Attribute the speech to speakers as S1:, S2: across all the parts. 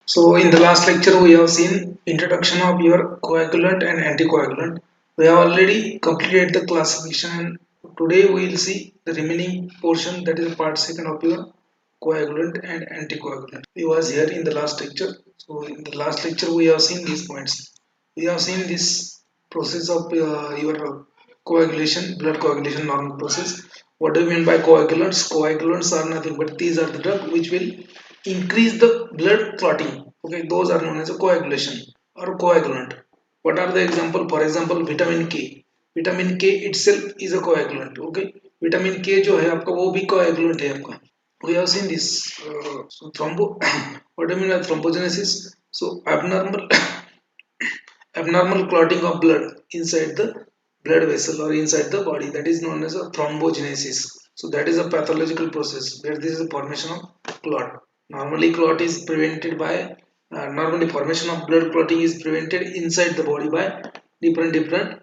S1: So in the last lecture we have seen introduction of your coagulant and anticoagulant. We have already completed the classification and today we will see the remaining portion, that is part second of your coagulant and anticoagulant. We was here in the last lecture. So in the last lecture we have seen these points. We have seen this process of your coagulation, blood coagulation normal process. What do you mean by coagulants? Coagulants are nothing but these are the drugs which will increase the blood clotting. Okay, those are known as a coagulation or coagulant. What are the example? For example, vitamin K. Vitamin K itself is a coagulant. Okay, vitamin K जो है आपका वो भी coagulant है आपका. We have seen this. So thrombo. What do you mean by thrombogenesis? So abnormal clotting of blood inside the blood vessel or inside the body, that is known as a thrombogenesis. So that is a pathological process where this is the formation of clot. Normally clot is prevented by normally formation of blood clotting is prevented inside the body by different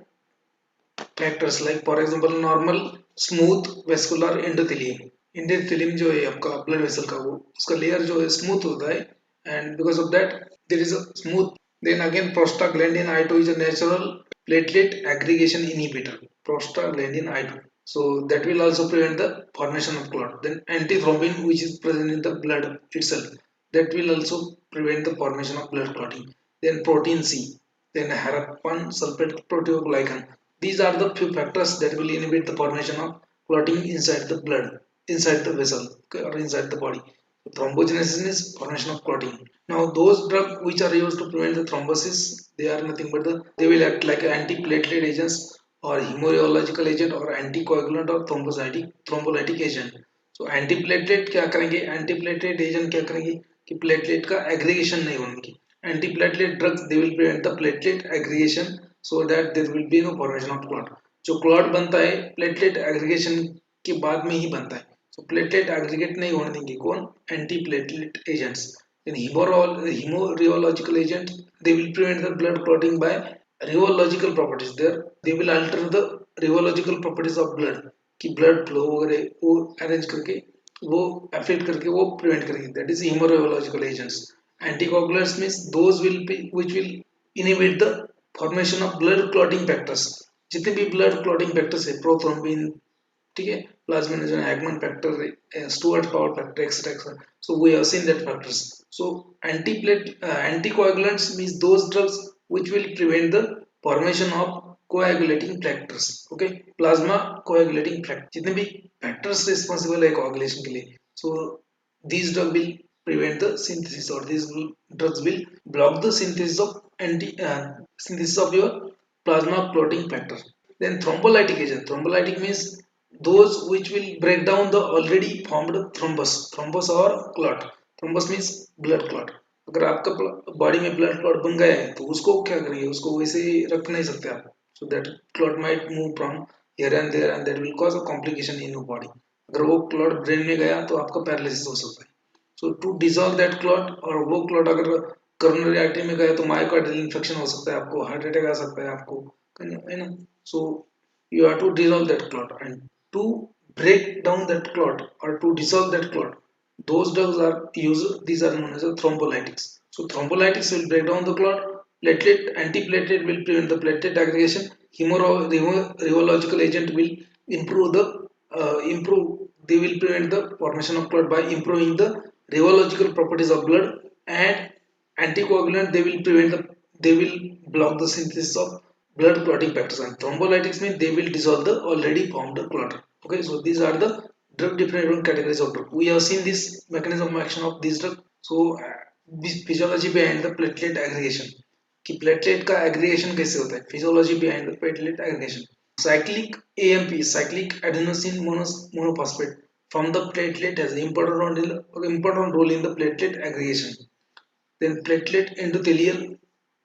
S1: factors, like for example normal smooth vascular endothelium. Endothelium जो है आपका blood vessel का वो उसका layer जो है smooth होता है, and because of that there is a smooth. Then again prostaglandin I2 is a natural platelet aggregation inhibitor. Prostaglandin I2. So that will also prevent the formation of clot. Then antithrombin, which is present in the blood itself, that will also prevent the formation of blood clotting. Then protein C, then harappan sulfate proteoglycan. These are the few factors that will inhibit the formation of clotting inside the blood, inside the vessel, okay, or inside the body. So thrombogenesis is formation of clotting. Now those drugs which are used to prevent the thrombosis, they are nothing but they will act like antiplatelet agents or hemorrhagical agent or anticoagulant or thrombolytic agent. So antiplatelet क्या करेंगे? Antiplatelet agent क्या करेंगे कि platelet का aggregation नहीं होने. Antiplatelet drugs, they will prevent the platelet aggregation so that there will be no formation of clot. जो clot बनता है platelet aggregation के बाद में ही बनता है. So platelet aggregate नहीं होने देंगे कौन? Antiplatelet agents. Then hemorrhagical agents, they will prevent the blood clotting by rheological properties. There they will alter the rheological properties of blood कि blood flow वगैरह वो arrange करके वो affect करके वो prevent करेंगे. That is hemorrhagical agents. Anticoagulants means those will be which will inhibit the formation of blood clotting factors. जितने भी blood clotting factors है prothrombin, ठीक है, plasminogen, Hagman factor, Stewart power factor, etc. So we have seen that factors. So anticoagulants means those drugs which will prevent the formation of coagulating factors. Okay, plasma coagulating factor, जितने भी factors responsible है coagulation के लिए. So these drugs will prevent the synthesis, or these drugs will block the synthesis of synthesis of your plasma clotting factor. Then thrombolytic agent. Thrombolytic means those which will break down the already formed thrombus or clot. Thrombus means blood clot. अगर आपका body में blood clot बन गया है तो उसको क्या करिए, उसको वैसे रख नहीं सकते आप. So that clot might move from here and there and that will cause a complication in your body. अगर वो क्लॉट ब्रेन में गया तो आपका पैरालिसिस हो सकता है. सो टू डिजॉल्व दैट क्लॉट, और वो क्लॉट अगर करोनरी आर्टरी में गया तो मायोकार्डियल इन्फेक्शन हो सकता है, आपको हार्ट अटैक आ सकता है आपको, है ना. सो you have to dissolve that clot, and to break down that clot or to dissolve that clot, those drugs are used. These are known as thrombolytics. So thrombolytics will break down the clot. Platelet antiplatelet will prevent the platelet aggregation. Rheological agent will improve the improve they will prevent the formation of clot by improving the rheological properties of blood. And anticoagulant, they will block the synthesis of blood clotting factors. And thrombolytics means they will dissolve the already formed clot. Okay, so these are the different categories of drug. We have seen this mechanism of action of these drugs. So this physiology behind the platelet aggregation, कि platelet का aggregation कैसे होता है, physiology behind the platelet aggregation. Cyclic AMP, cyclic adenosine monophosphate from the platelet has important role in the platelet aggregation. Then platelet endothelial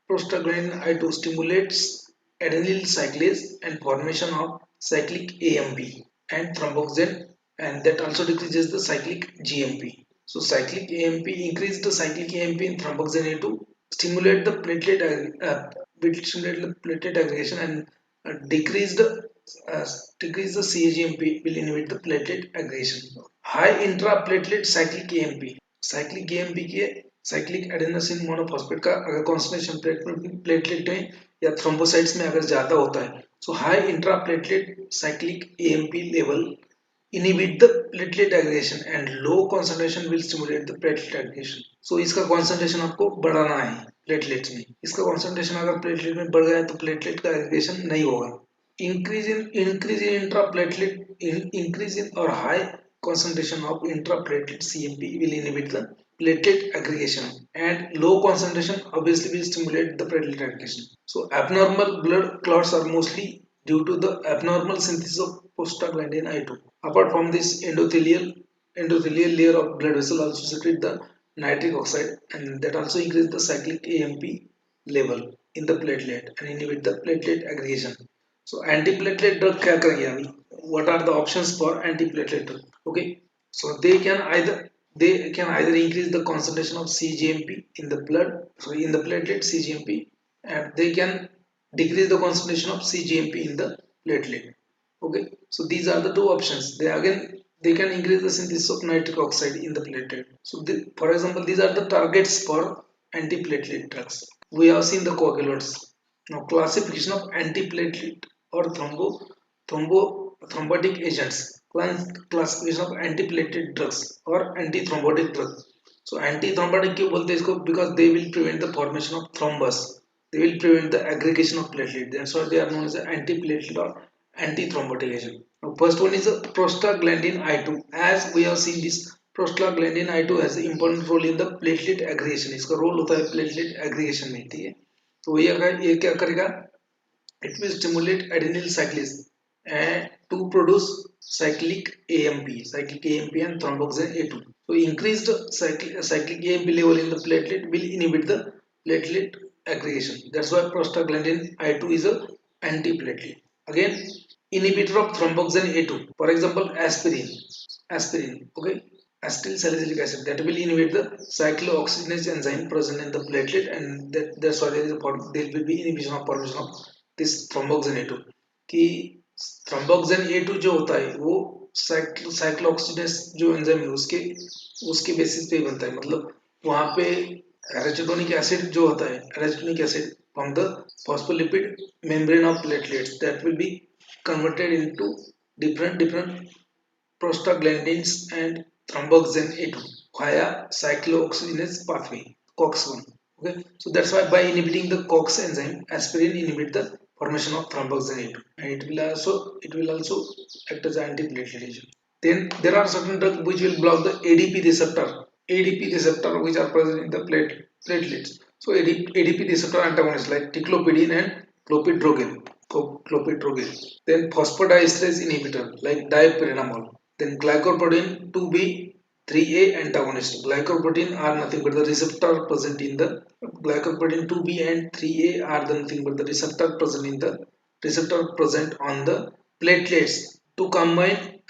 S1: prostaglandin I2 stimulates adenyl cyclase and formation of cyclic AMP and thromboxane, and that also decreases the cyclic GMP. So cyclic AMP increase the cyclic AMP and thromboxane A2 stimulate the platelet aggregation, and decrease the uh, decrease the CAGMP will inhibit the platelet aggregation. High intraplatelet cyclic AMP. Cyclic AMP के cyclic adenosine monophosphate का अगर concentration platelet में या thrombocytes में अगर ज्यादा होता है, so high intra platelet cyclic AMP level inhibit the platelet aggregation and low concentration will stimulate the platelet aggregation. So इसका concentration आपको बढ़ाना है प्लेटलेट्स में. इसका concentration अगर प्लेटलेट में बढ़ गया तो प्लेटलेट का एग्रीगेशन नहीं होगा. Increase in increase in or high concentration of intraplatelet CMP will inhibit the platelet aggregation, and low concentration obviously will stimulate the platelet aggregation. So abnormal blood clots are mostly due to the abnormal synthesis of prostaglandin I2. Apart from this, endothelial layer of blood vessel also secrete the nitric oxide, and that also increase the cyclic AMP level in the platelet and inhibit the platelet aggregation. So antiplatelet drug क्या करेंगे अभी? What are the options for antiplatelet drug? Okay, so they can either increase the concentration of cGMP in the blood, sorry, in the platelet cGMP, and they can decrease the concentration of cGMP in the platelet. Okay, so these are the two options. They can increase the synthesis of nitric oxide in the platelet. So for example, these are the targets for antiplatelet drugs. We have seen the coagulants. Now classification of antiplatelet or thrombotic agents. Classification of antiplatelet drugs or antithrombotic drugs. So antithrombotic क्यों बोलते हैं इसको? Because they will prevent the formation of thrombus. They will prevent the aggregation of platelet. That's why they are known as antiplatelet or antithrombotic agent. Now, first one is a prostaglandin I2. As we have seen this, prostaglandin I2 has an important role in the platelet aggregation. इसका role होता है platelet aggregation में, ठीक है. तो ये क्या करेगा? It will stimulate adenyl cyclase and to produce cyclic AMP and thromboxane A2. So increased cyclic AMP level in the platelet will inhibit the platelet aggregation. That's why prostaglandin I2 is a antiplatelet. Again, inhibitor of thromboxane A2. For example, aspirin. Okay, acetyl salicylic acid that will inhibit the cyclooxygenase enzyme present in the platelet, and that's why there will be inhibition of formation of this thromboxane A2. कि thromboxane A2 जो होता है वो साइक्लोऑक्सीडेस जो enzyme है उसके basis पे बनता है. मतलब वहां पे एराचिडोनिक एसिड जो होता है, arachidonic acid from the phospholipid membrane of platelets that will be converted into different prostaglandins and thromboxane A2 via cyclooxygenase pathway, COX-1. Okay, so that's why by inhibiting the COX enzyme, aspirin inhibit the formation of thromboxane A2, and it will also act as an antiplatelet agent. Then there are certain drugs which will block the ADP receptor which are present in the platelets. So ADP receptor antagonists like ticlopidine and clopidogrel. Then phosphodiesterase inhibitor like dipyridamole. Then glycoprotein 2B 3A antagonist. Glycoprotein are nothing but the receptor present in the glycoprotein 2B and 3A are nothing but the receptor present on the platelets to combine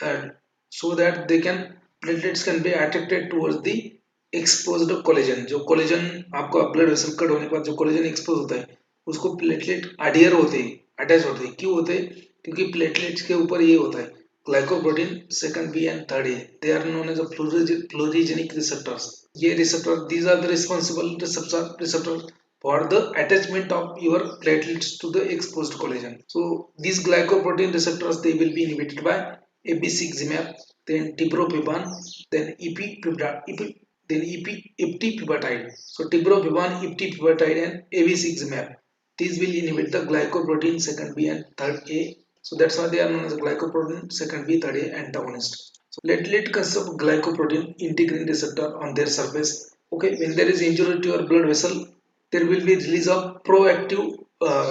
S1: so that platelets can be attracted towards the exposed collagen. जो collagen आपका blood vessel cut होने के बाद जो collagen expose होता है उसको platelet adhere होते हैं, अटैच होते हैं. क्यों होते हैं? क्योंकि प्लेटलेट्स के ऊपर ये होता है glycoprotein second B and third A. They are known as fibrinogenic receptors. ये receptor these are the responsible receptor for the attachment of your platelets to the exposed collagen. So these glycoprotein receptors, they will be inhibited by abciximab, then tibrofeban, then eptipibatide. So tibrofeban, eptipibatide and abciximab, these will inhibit the glycoprotein second B and third A. So that's why they are known as glycoprotein second B third A antagonist. So platelet consists of glycoprotein integrin receptor on their surface. Okay, when there is injury to your blood vessel, there will be release of proactive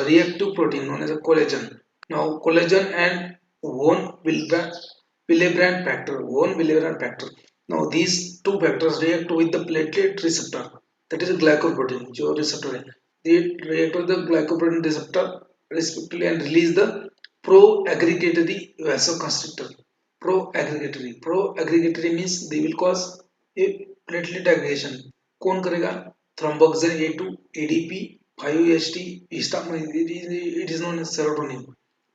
S1: reactive protein known as a collagen. Now collagen and von Willebrand factor. Now these two factors react with the platelet receptor, that is a glycoprotein जो receptor है. They react with the glycoprotein receptor respectively and release the pro-aggregatory vasoconstrictor. Pro-aggregatory means they will cause a platelet aggregation. कौन करेगा? Thromboxane A2, ADP, 5-HT, histamine, it is known as serotonin.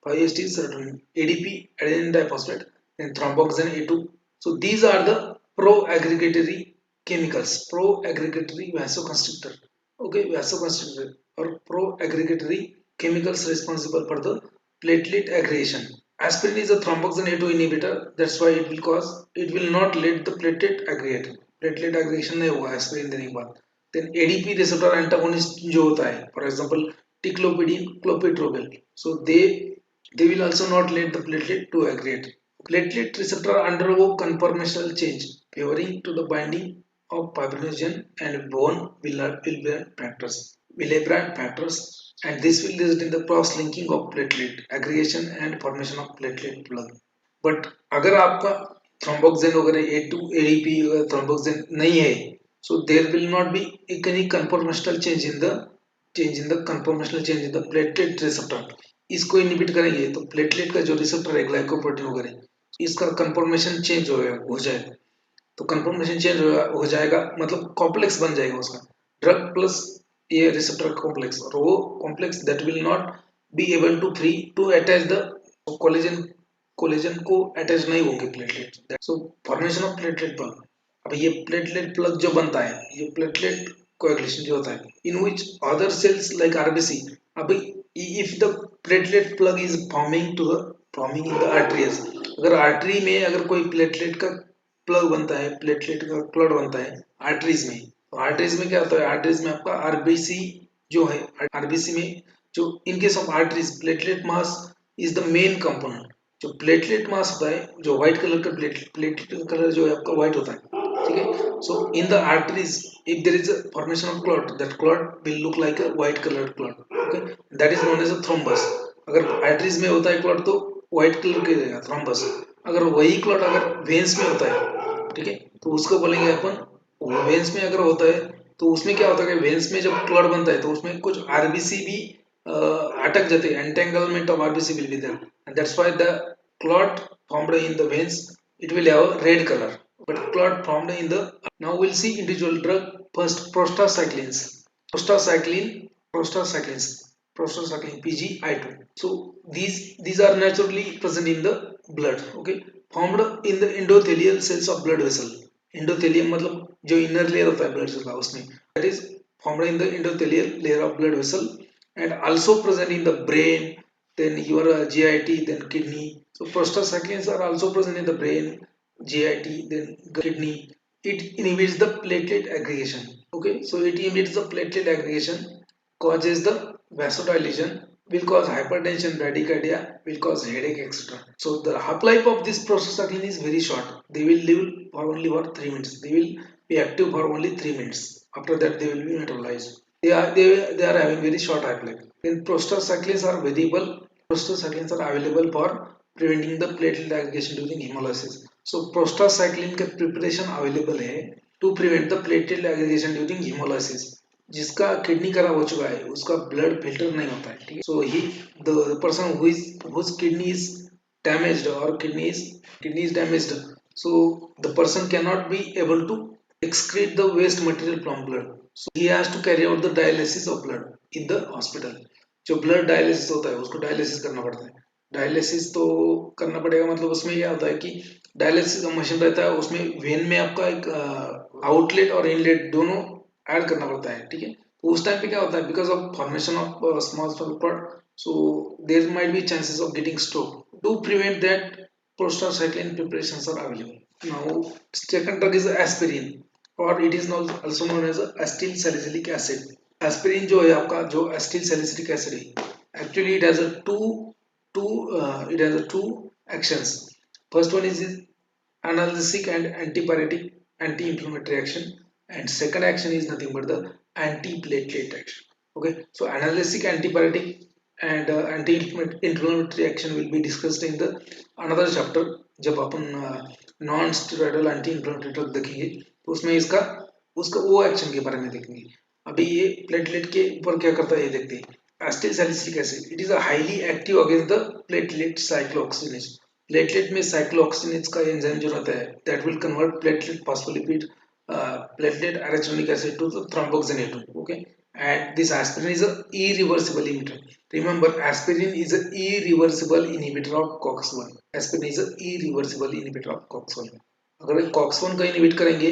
S1: 5-HT is serotonin, ADP, adenine diphosphate, and thromboxane A2. So these are the pro-aggregatory chemicals, pro aggregatory vasoconstrictor, okay, vasoconstrictor or pro aggregatory chemicals responsible for the platelet aggregation. Aspirin is a thromboxane A2 inhibitor, that's why it will not let the platelet aggregate. Platelet aggregation नहीं होगा aspirin देने के बाद. Then ADP receptor antagonist जो होता है, for example ticlopidine, clopidogrel, so they will also not let the platelet to aggregate. Platelet receptor undergo conformational change, favoring to the binding of fibrinogen and bone Willebrand factors, and this will result in the cross-linking of platelet aggregation and formation of platelet plug. But अगर आपका thromboxane वगैरह A2, ADP thromboxane नहीं है, so there will not be any conformational change in the platelet receptor. इसको inhibit करेंगे तो platelet का जो रिसेप्टर है ग्लाइकोप्रोटीन वगैरह इसका कंफर्मेशन चेंज हो जाएगा. तो कंफर्मेशन चेंज हो जाएगा मतलब कॉम्प्लेक्स बन जाएगा उसका, ड्रग प्लस ये रिसेप्टर कॉम्प्लेक्स, और वो complex that will not be able to free to attach the collagen collagen को अटैच नहीं होंगे platelet. So formation of platelet plug. अब ये प्लेटलेट प्लग जो बनता है, ये प्लेटलेट कोएगुलेशन जो होता है in which other cells like RBC. अभी if the platelet plug is forming in the arteries, अगर आर्टरी में अगर कोई प्लेटलेट का प्लग बनता है, प्लेटलेट का क्लॉट बनता है आर्टरीज में, तो आर्टरीज में क्या होता है, आर्टरीज में आपका आरबीसी जो है, आरबीसी में जो in case of arteries platelet mass is the main component. जो प्लेटलेट मास होता है, जो व्हाइट कलर का प्लेटलेट कलर जो है आपका व्हाइट होता है, ठीक है. So in the arteries if there is a formation of clot, that clot will look like a white coloured clot, okay, that is known as a thrombus. अगर arteries में होता है क्लॉट तो व्हाइट कलर का रहेगा thrombus. अगर वही clot अगर वेन्स में होता है, ठीक है, तो उसको बोलेंगे अपन वेन्स में अगर होता है, तो उसमें क्या होता है कि वेन्स में जब क्लॉट बनता है तो उसमें कुछ आरबीसी भी अटक जाते हैं, entanglement of RBC will be there, and that's why the clot formed in the veins, it will have a red color, but clot formed in the, now we'll see individual drug. First, prostacyclin prostacyclins prostacyclin PGI2. So these are naturally present in the blood, okay, formed in the endothelial cells of blood vessel. endothelium मतलब जो inner layer होता है blood cell का, उसमें that is formed in the endothelial layer of blood vessel, and also present in the brain, then your GIT, then kidney. So prostacyclins are also present in the brain, GIT, then kidney. It inhibits the platelet aggregation. Okay, so it inhibits the platelet aggregation, causes the vasodilation, will cause hypertension, bradycardia, will cause headache, etc. So the half-life of this prostacyclin is very short. They will live for only 3 minutes. They will be active for only 3 minutes. After that, they will be metabolized. They are having very short half-life. Then prostacyclins are variable. Prostacyclins are available for preventing the platelet aggregation during hemolysis. So prostacyclin का preparation available है to prevent the platelet aggregation during hemolysis. जिसका kidney खराब हो चुका है उसका blood filter नहीं होता है, ठीक है. So he the person whose kidney is damaged or kidney is damaged, so the person cannot be able to excrete the waste material from blood, so he has to carry out the dialysis of blood in the hospital. जो blood dialysis होता है उसको dialysis करना पड़ता है. Dialysis तो करना पड़ेगा मतलब उसमें क्या होता है कि डायलिसिस का मशीन रहता है, उसमें वेन में आपका एक आउटलेट और इनलेट दोनों ऐड करना पड़ता है, ठीक है. तो उस टाइम पे क्या होता है, because of formation of small clot, so there might be chances of getting stroke. To prevent that prostacyclin preparations are available. Now second drug is aspirin, और it is also known as acetyl salicylic acid. Aspirin जो है आपका, जो acetyl salicylic acid है, actually it has a two actions. First one is analgesic and antipyretic anti-inflammatory action, and second action is nothing but the anti-platelet action. Okay, so analgesic, antipyretic and anti-inflammatory action will be discussed in the another chapter. जब अपन non steroidal anti inflammatory drug देखेंगे तो उसमें इसका उसका वो action के बारे में देखेंगे. अभी ये प्लेटलेट के ऊपर क्या करता है ये देखते हैं. Acetyl salicylic acid, it is a highly active against the platelet cyclooxygenase. Platelet में साइक्लोऑक्सीजिनेज का एंजाइम जो रहता है that will convert platelet phospholipid platelet arachidonic acid to the thromboxane A2. Okay, and this aspirin is a irreversible inhibitor. Remember, aspirin is a irreversible inhibitor of COX-1. aspirin is a irreversible inhibitor of COX-1. अगर COX-1 का inhibit करेंगे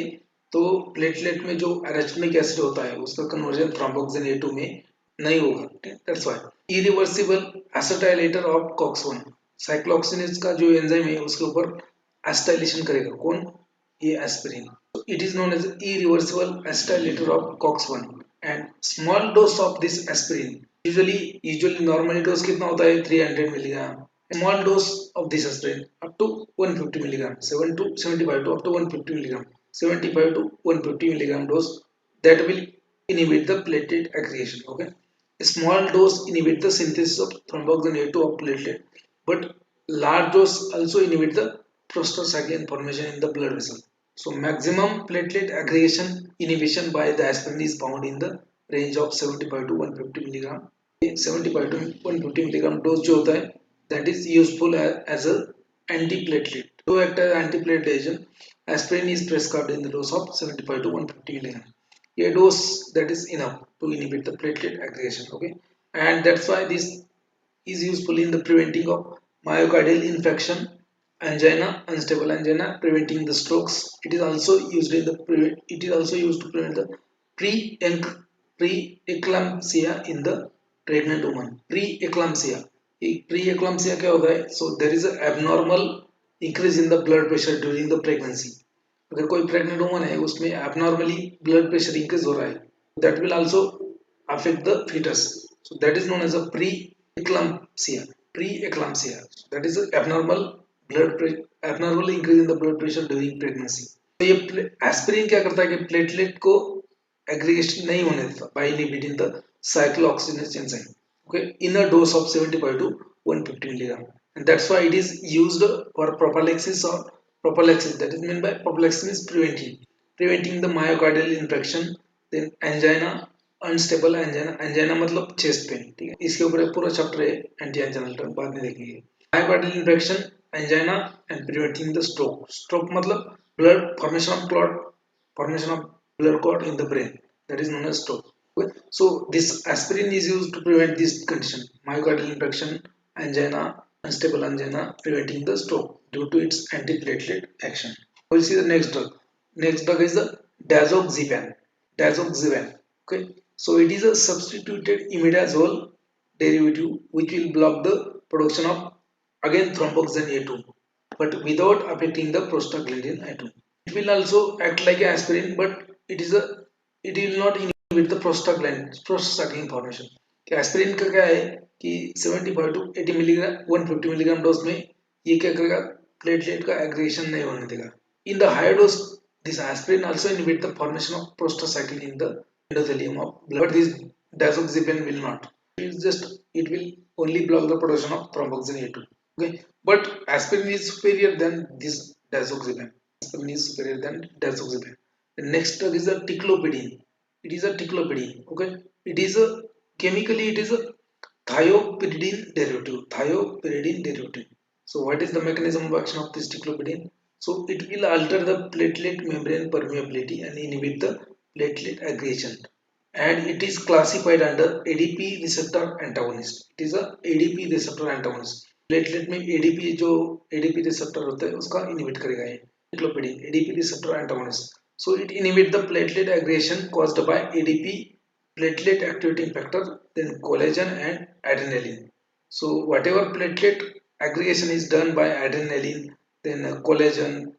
S1: तो platelet में जो एरास्मिक acid होता है उसका conversion thromboxane A2 में नहीं होगा, that's why irreversible acetylator of cox 1, cyclooxygenase का जो एंजाइम है उसके ऊपर एसिटाइलेशन करेगा कौन, ये aspirin. It is known as irreversible acetylator of COX-1 and small dose of this aspirin usually normally dose कितना होता है 300 milligram. Small dose of this aspirin up to 150 milligram, 7 to 75 to up to 150 milligram, 75 to 150 milligram dose that will inhibit the platelet aggregation. Okay, a small dose inhibit the synthesis of thromboxane A2 of platelet, but large dose also inhibit the prostacyclin formation in the blood vessel. So maximum platelet aggregation inhibition by the aspirin is found in the range of 75 to 150 milligram. 75 to 150 milligram dose जो होता है that is useful as a antiplatelet. To act as antiplatelet agent, aspirin is prescribed in the dose of 75 to 150 milligram. A dose that is enough to inhibit the platelet aggregation. Okay, and that's why this is useful in the preventing of myocardial infarction, angina, unstable angina, preventing the strokes. It is also used in the it is also used to prevent the pre preeclampsia in the pregnant woman. Preeclampsia. Preeclampsia क्या होता है? So there is a abnormal increase in the blood pressure during the pregnancy. अगर कोई pregnant woman है उसमें abnormally blood pressure increase हो रहा है, that will also affect the fetus. So that is known as a preeclampsia. Preeclampsia. That is a abnormal increase in the blood pressure during pregnancy. तो ये aspirin क्या करता है कि प्लेटलेट को एग्रीगेशन नहीं होने देता by inhibiting the cyclooxygenase enzyme. Okay, in a dose of 75 to 150 milligram, and that's why it is used for prophylaxis or prophylaxis. That is meant by prophylaxis means preventing the myocardial infarction, then angina, unstable angina. Angina मतलब chest pain. ठीक है, इसके ऊपर एक पूरा chapter है anti anginal drug, बाद में देखेंगे. Myocardial infection, angina and preventing the stroke. Stroke मतलब blood formation of clot, formation of blood clot in the brain, that is known as stroke. Okay? So this aspirin is used to prevent this condition, myocardial infarction, angina, unstable angina, preventing the stroke due to its antiplatelet action. We'll see the next drug. Next drug is the dazoxeban. Dazoxeban. Okay, so it is a substituted imidazole derivative which will block the production of again thromboxane A2, but without affecting the prostaglandin A2. It will also act like aspirin, but it will not inhibit the prostaglandin formation. कि aspirin का क्या है कि 75 to 80 milligram 150 milligram dose में ये क्या करेगा, platelet का एग्रीगेशन नहीं होने देगा. In the higher dose this aspirin also inhibit the formation of prostacyclin in the endothelium of blood, but this dazoxeban will not. It will only block the production of thromboxane A2. Okay, but aspirin is superior than this dazoxeban. Aspirin is superior than dazoxeban. The next drug is a ticlopidine. It is a ticlopidine. Okay, it is a chemically it is a thiopyridine derivative. Thiopyridine derivative. So what is the mechanism of action of this ticlopidine? So it will alter the platelet membrane permeability and inhibit the platelet aggregation. And it is classified under ADP receptor antagonist. It is a ADP receptor antagonist. Platelet में ADP जो ADP receptor होता है उसका inhibit करेगा ये ticlopidine, ADP receptor antagonist. So it inhibit the platelet aggregation caused by ADP platelet activating factor, then collagen and adrenaline. So whatever platelet aggregation is done by adrenaline, then collagen,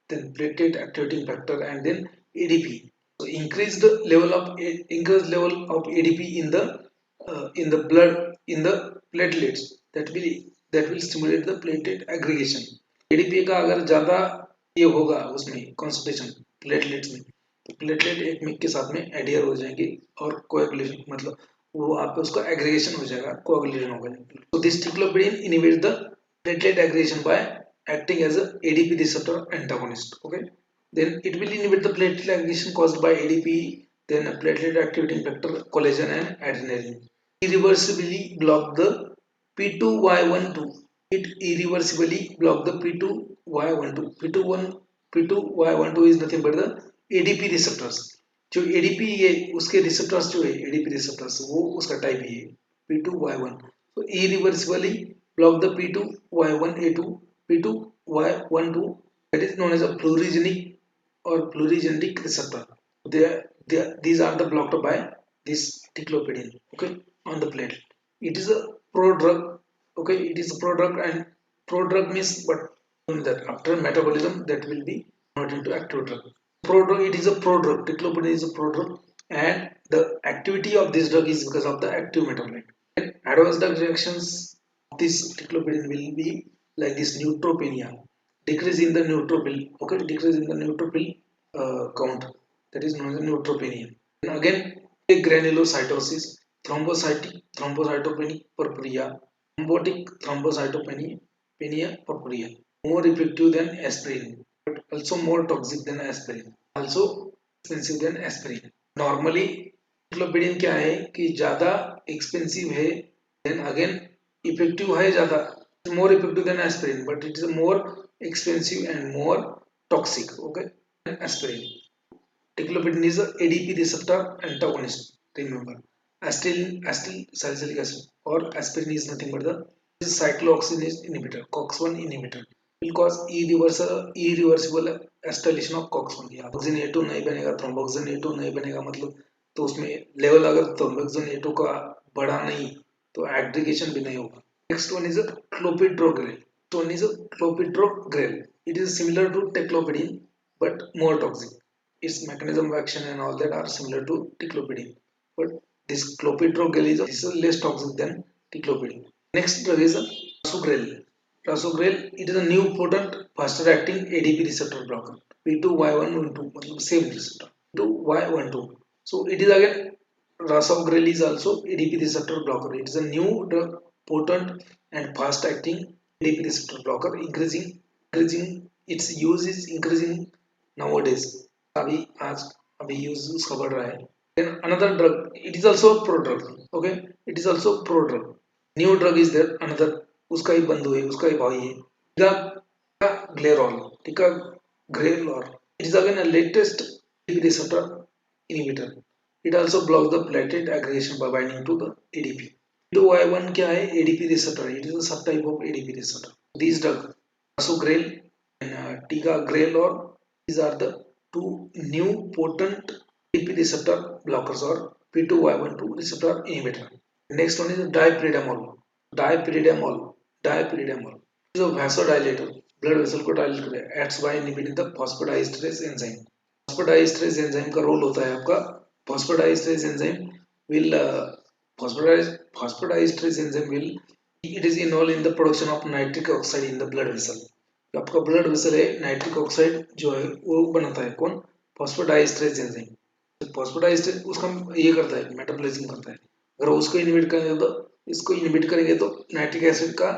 S1: then platelet activating factor, and then ADP. So increased level of ADP in the blood in the platelets that will stimulate the platelet aggregation. ADP का अगर ज़्यादा ये होगा उसमें concentration platelets में, तो platelet एक में के साथ में एडियर हो जाएंगे और कोएगुलेशन मतलब वो आप उसका एग्रीगेशन हो जाएगा, कोएगुलेशन होगा. So this ticlopidine inhibits the platelet aggregation by acting as a ADP receptor antagonist. Okay, then it will inhibit the platelet aggregation caused by ADP, then a platelet activating factor, collagen and adrenaline. Irreversibly block the P2Y12. It irreversibly block the P2Y12. P2Y12 is nothing but the ADP receptors. जो ADP ये उसके receptors जो है ADP receptors वो उसका type है P2Y1. So irreversibly block the P2Y1A2, P2Y12, that is known as a fluorogenic or plurigenetic receptor. These are the blocked by this ticlopidin, okay, on the plate. It is a prodrug, okay, it is a prodrug, and prodrug means but that after metabolism that will be converted into active drug. Prodrug, it is a prodrug, ticlopidin is a prodrug, and the activity of this drug is because of the active metabolite. And adverse drug reactions of this ticlopidin will be like this: neutropenia, decrease in the neutrophil, okay, decrease in the neutrophil count, that is known as neutropenia. And again, granulocytosis, thrombocytopenic purpura, thrombotic thrombocytopenia purpura, more effective than aspirin, but also more toxic than aspirin, also expensive than aspirin. Normally ticlopidine क्या है कि ज्यादा expensive है, then again effective है ज्यादा, more effective than aspirin, but it is more expensive and more toxic, okay, than aspirin. Ticlopidin is a ADP receptor antagonist, remember. Acetyl salicylic acid or aspirin is nothing but the cyclooxygenase inhibitor, COX-1 inhibitor, will cause irreversible acetylation of COX-1. Oxygen A2 नहीं बनेगा, thromboxane A2 नहीं बनेगा, मतलब तो उसमें level अगर thromboxane A2 का बढ़ा नहीं तो एग्रीगेशन भी नहीं होगा. Next one is a clopidogrel. One is a clopidogrel. It is similar to teclopidin but more toxic. Its mechanism of action and all that are similar to ticlopidin, but this clopidogrel is less toxic than ticlopidin. Next drug is rasugrel. Rasugrel, it is a new potent faster acting ADP receptor blocker. P2Y112, मतलब same receptor. P2Y12. So it is again, rasugrel is also ADP receptor blocker. It is a new drug, potent and fast acting ADP receptor blocker. Increasing its use is increasing nowadays. अभी use उसका बढ़ रहा है. Then another drug, it is also prodrug, okay, it is also prodrug. New drug is there, another, उसका ही बंधु है, उसका ही भाई है, ticagrelor. Ticagrelor, it is again a latest receptor inhibitor. It also blocks the platelet aggregation by binding to the ADP. Y1 क्या है? ADP receptor. It is a subtype of ADP receptor. These drugs, rasugrel and ticagrelor, these are the two new potent ADP receptor blockers or P2Y12 receptor inhibitor. Next one is dipyridamole. Dipyridamole is a vasodilator. Blood vessel को dilate करे. Acts by inhibiting the phosphodiesterase enzyme. Phosphodiesterase enzyme का role होता है आपका. Phosphodiesterase enzyme will phosphodiesterase enzyme will, it is involved in the production of nitric oxide in the blood vessel. आपका blood vessel है, nitric oxide जो है वो बनाता है कौन? फॉस्फोडाइएस्टरेज एंजाइम. फॉस्फोडाइएस्टरेज उसका ये करता है, मेटाबॉलिज्म करता है. अगर उसको इनहिबिट करेंगे तो इसको इनहिबिट करेंगे तो नाइट्रिक एसिड का,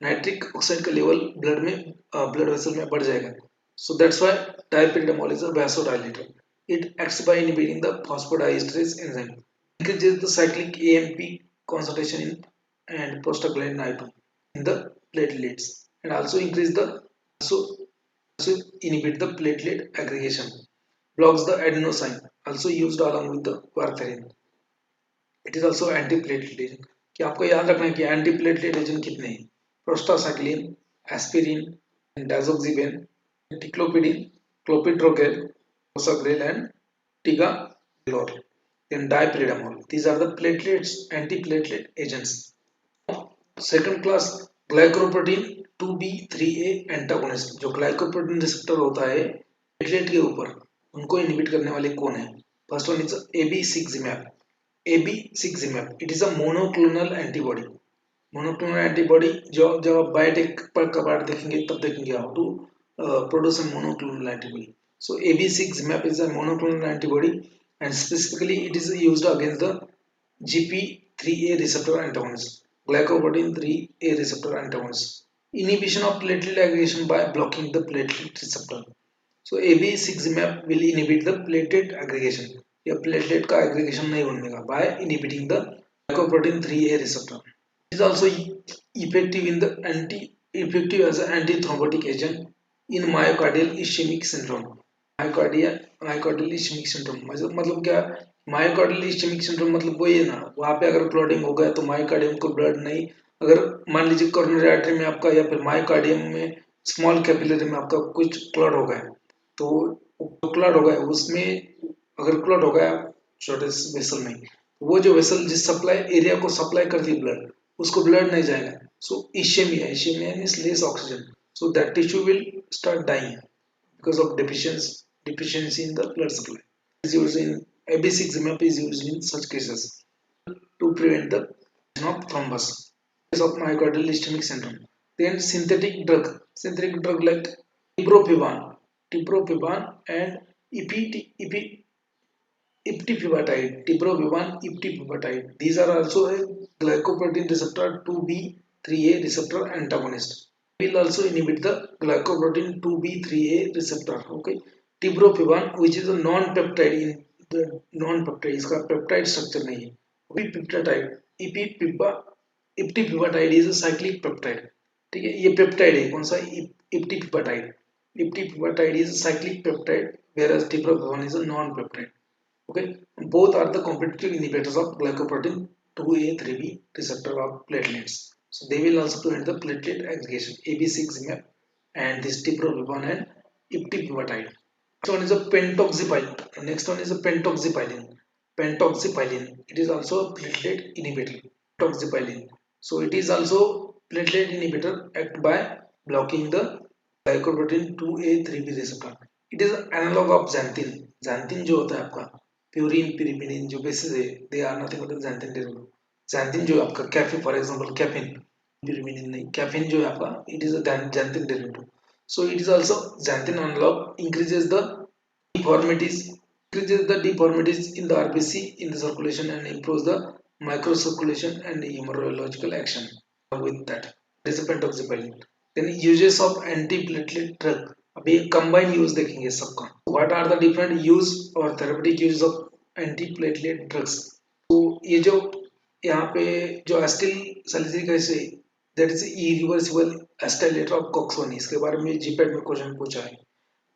S1: नाइट्रिक ऑक्साइड का लेवल ब्लड में, ब्लड वेसल में बढ़ जाएगा. So that's why dipyridamole is a vasodilator. It acts by inhibiting the phosphodiesterase enzyme, increases the cyclic AMP concentration in and prostaglandin I2 in the platelets, and also inhibit the platelet aggregation, blocks the adenosine, also used along with the warfarin. It is also antiplatelet agent. कि आपको याद रखना है कि antiplatelet agent कितने हैं? Prostacyclin, aspirin, dazoxiben, ticlopidine, clopidogrel, rasugrel and ticagrelor. Then dipyridamole. These are the platelets, antiplatelet agents. Second class, glycoprotein 2B3A antagonist. जो glycoprotein receptor होता है प्लेटलेट के ऊपर, उनको इनहिबिट करने वाले कौन है? First one is abciximab. abciximab, it is a monoclonal antibody. Monoclonal antibody जो जब आप बायोटेक पर कबाड़ देखेंगे तब देखेंगे how to produce a monoclonal antibody. So abciximab is a monoclonal antibody and specifically it is used against the GP3A receptor antagonist, glycoprotein 3A receptor antagonist. Inhibition of platelet aggregation by blocking the platelet receptor. So abciximab will inhibit the platelet aggregation. या platelet का aggregation नहीं होने देगा by inhibiting the glycoprotein 3A receptor. It is also effective in the effective as an antithrombotic agent in myocardial ischemic syndrome. Myocardial ischemic syndrome मतलब क्या? Myocardial ischaemic syndrome मतलब वही है ना, वहाँ पे अगर क्लॉटिंग हो गया तो मायोकार्डियम को ब्लड नहीं, अगर मान लीजिए कोरोनरी आर्टरी में आपका या फिर मायोकार्डियम में स्मॉल कैपिलरी में आपका कुछ क्लॉट हो गया तो क्लॉट हो गया उसमें, अगर क्लॉट हो गया छोटे वेसल में, वो जो वेसल जिस सप्लाई एरिया को सप्लाई करती है ब्लड, उसको ब्लड नहीं जाएगा. So ischaemia means less oxygen, so that tissue will start dying because of deficiency in the blood supply. Is used in AB6 is used in such cases to prevent the formation of thrombus. Case of myocardial ischemic syndrome. Then synthetic drug like tipropivan and iptifibatide. These are also a glycoprotein receptor 2B3A receptor antagonist. Will also inhibit the glycoprotein 2B3A receptor. Okay, tipropivan, which is a non-peptide in the non-peptide, इसका peptide structure नहीं है. Ipipeptide, iptifibatide is a cyclic peptide. ठीक है, ये peptide है. कौन सा? iptifibatide. Iptifibatide is a cyclic peptide, whereas tipropivan is a non-peptide. Okay, both are the competitive inhibitors of glycoprotein 2A 3B receptor of platelets. So they will also prevent the platelet aggregation. AB6 and this tipropivan and iptifibatide. Next one is a pentoxipyline. Next one is a pentoxipyline. Pentoxipyline. It is also a platelet inhibitor. Pentoxipyline. So it is also platelet inhibitor act by blocking the glycoprotein 2A 3B receptor. It is an analog of xanthin. Xanthin जो होता है आपका purine pyrimidine जो bases है, they are nothing but xanthin derivative. xanthin जो आपका caffeine, for example caffeine, pyrimidine नहीं, caffeine जो है आपका, it is a xanthin derivative. So it is also xanthin analog, increases the deformities in the RBC in the circulation and improves the microcirculation and hemorrhagical action. With that, this is pentoxipyline. Then uses of antiplatelet drug. अभी combined use देखेंगे सबका. What are the different use or therapeutic use of antiplatelet drugs? तो ये जो यहाँ पे जो acetyl salicylic acid, that is irreversible acetylator of coxone, इसके बारे में जीपैट में क्वेश्चन पूछा है.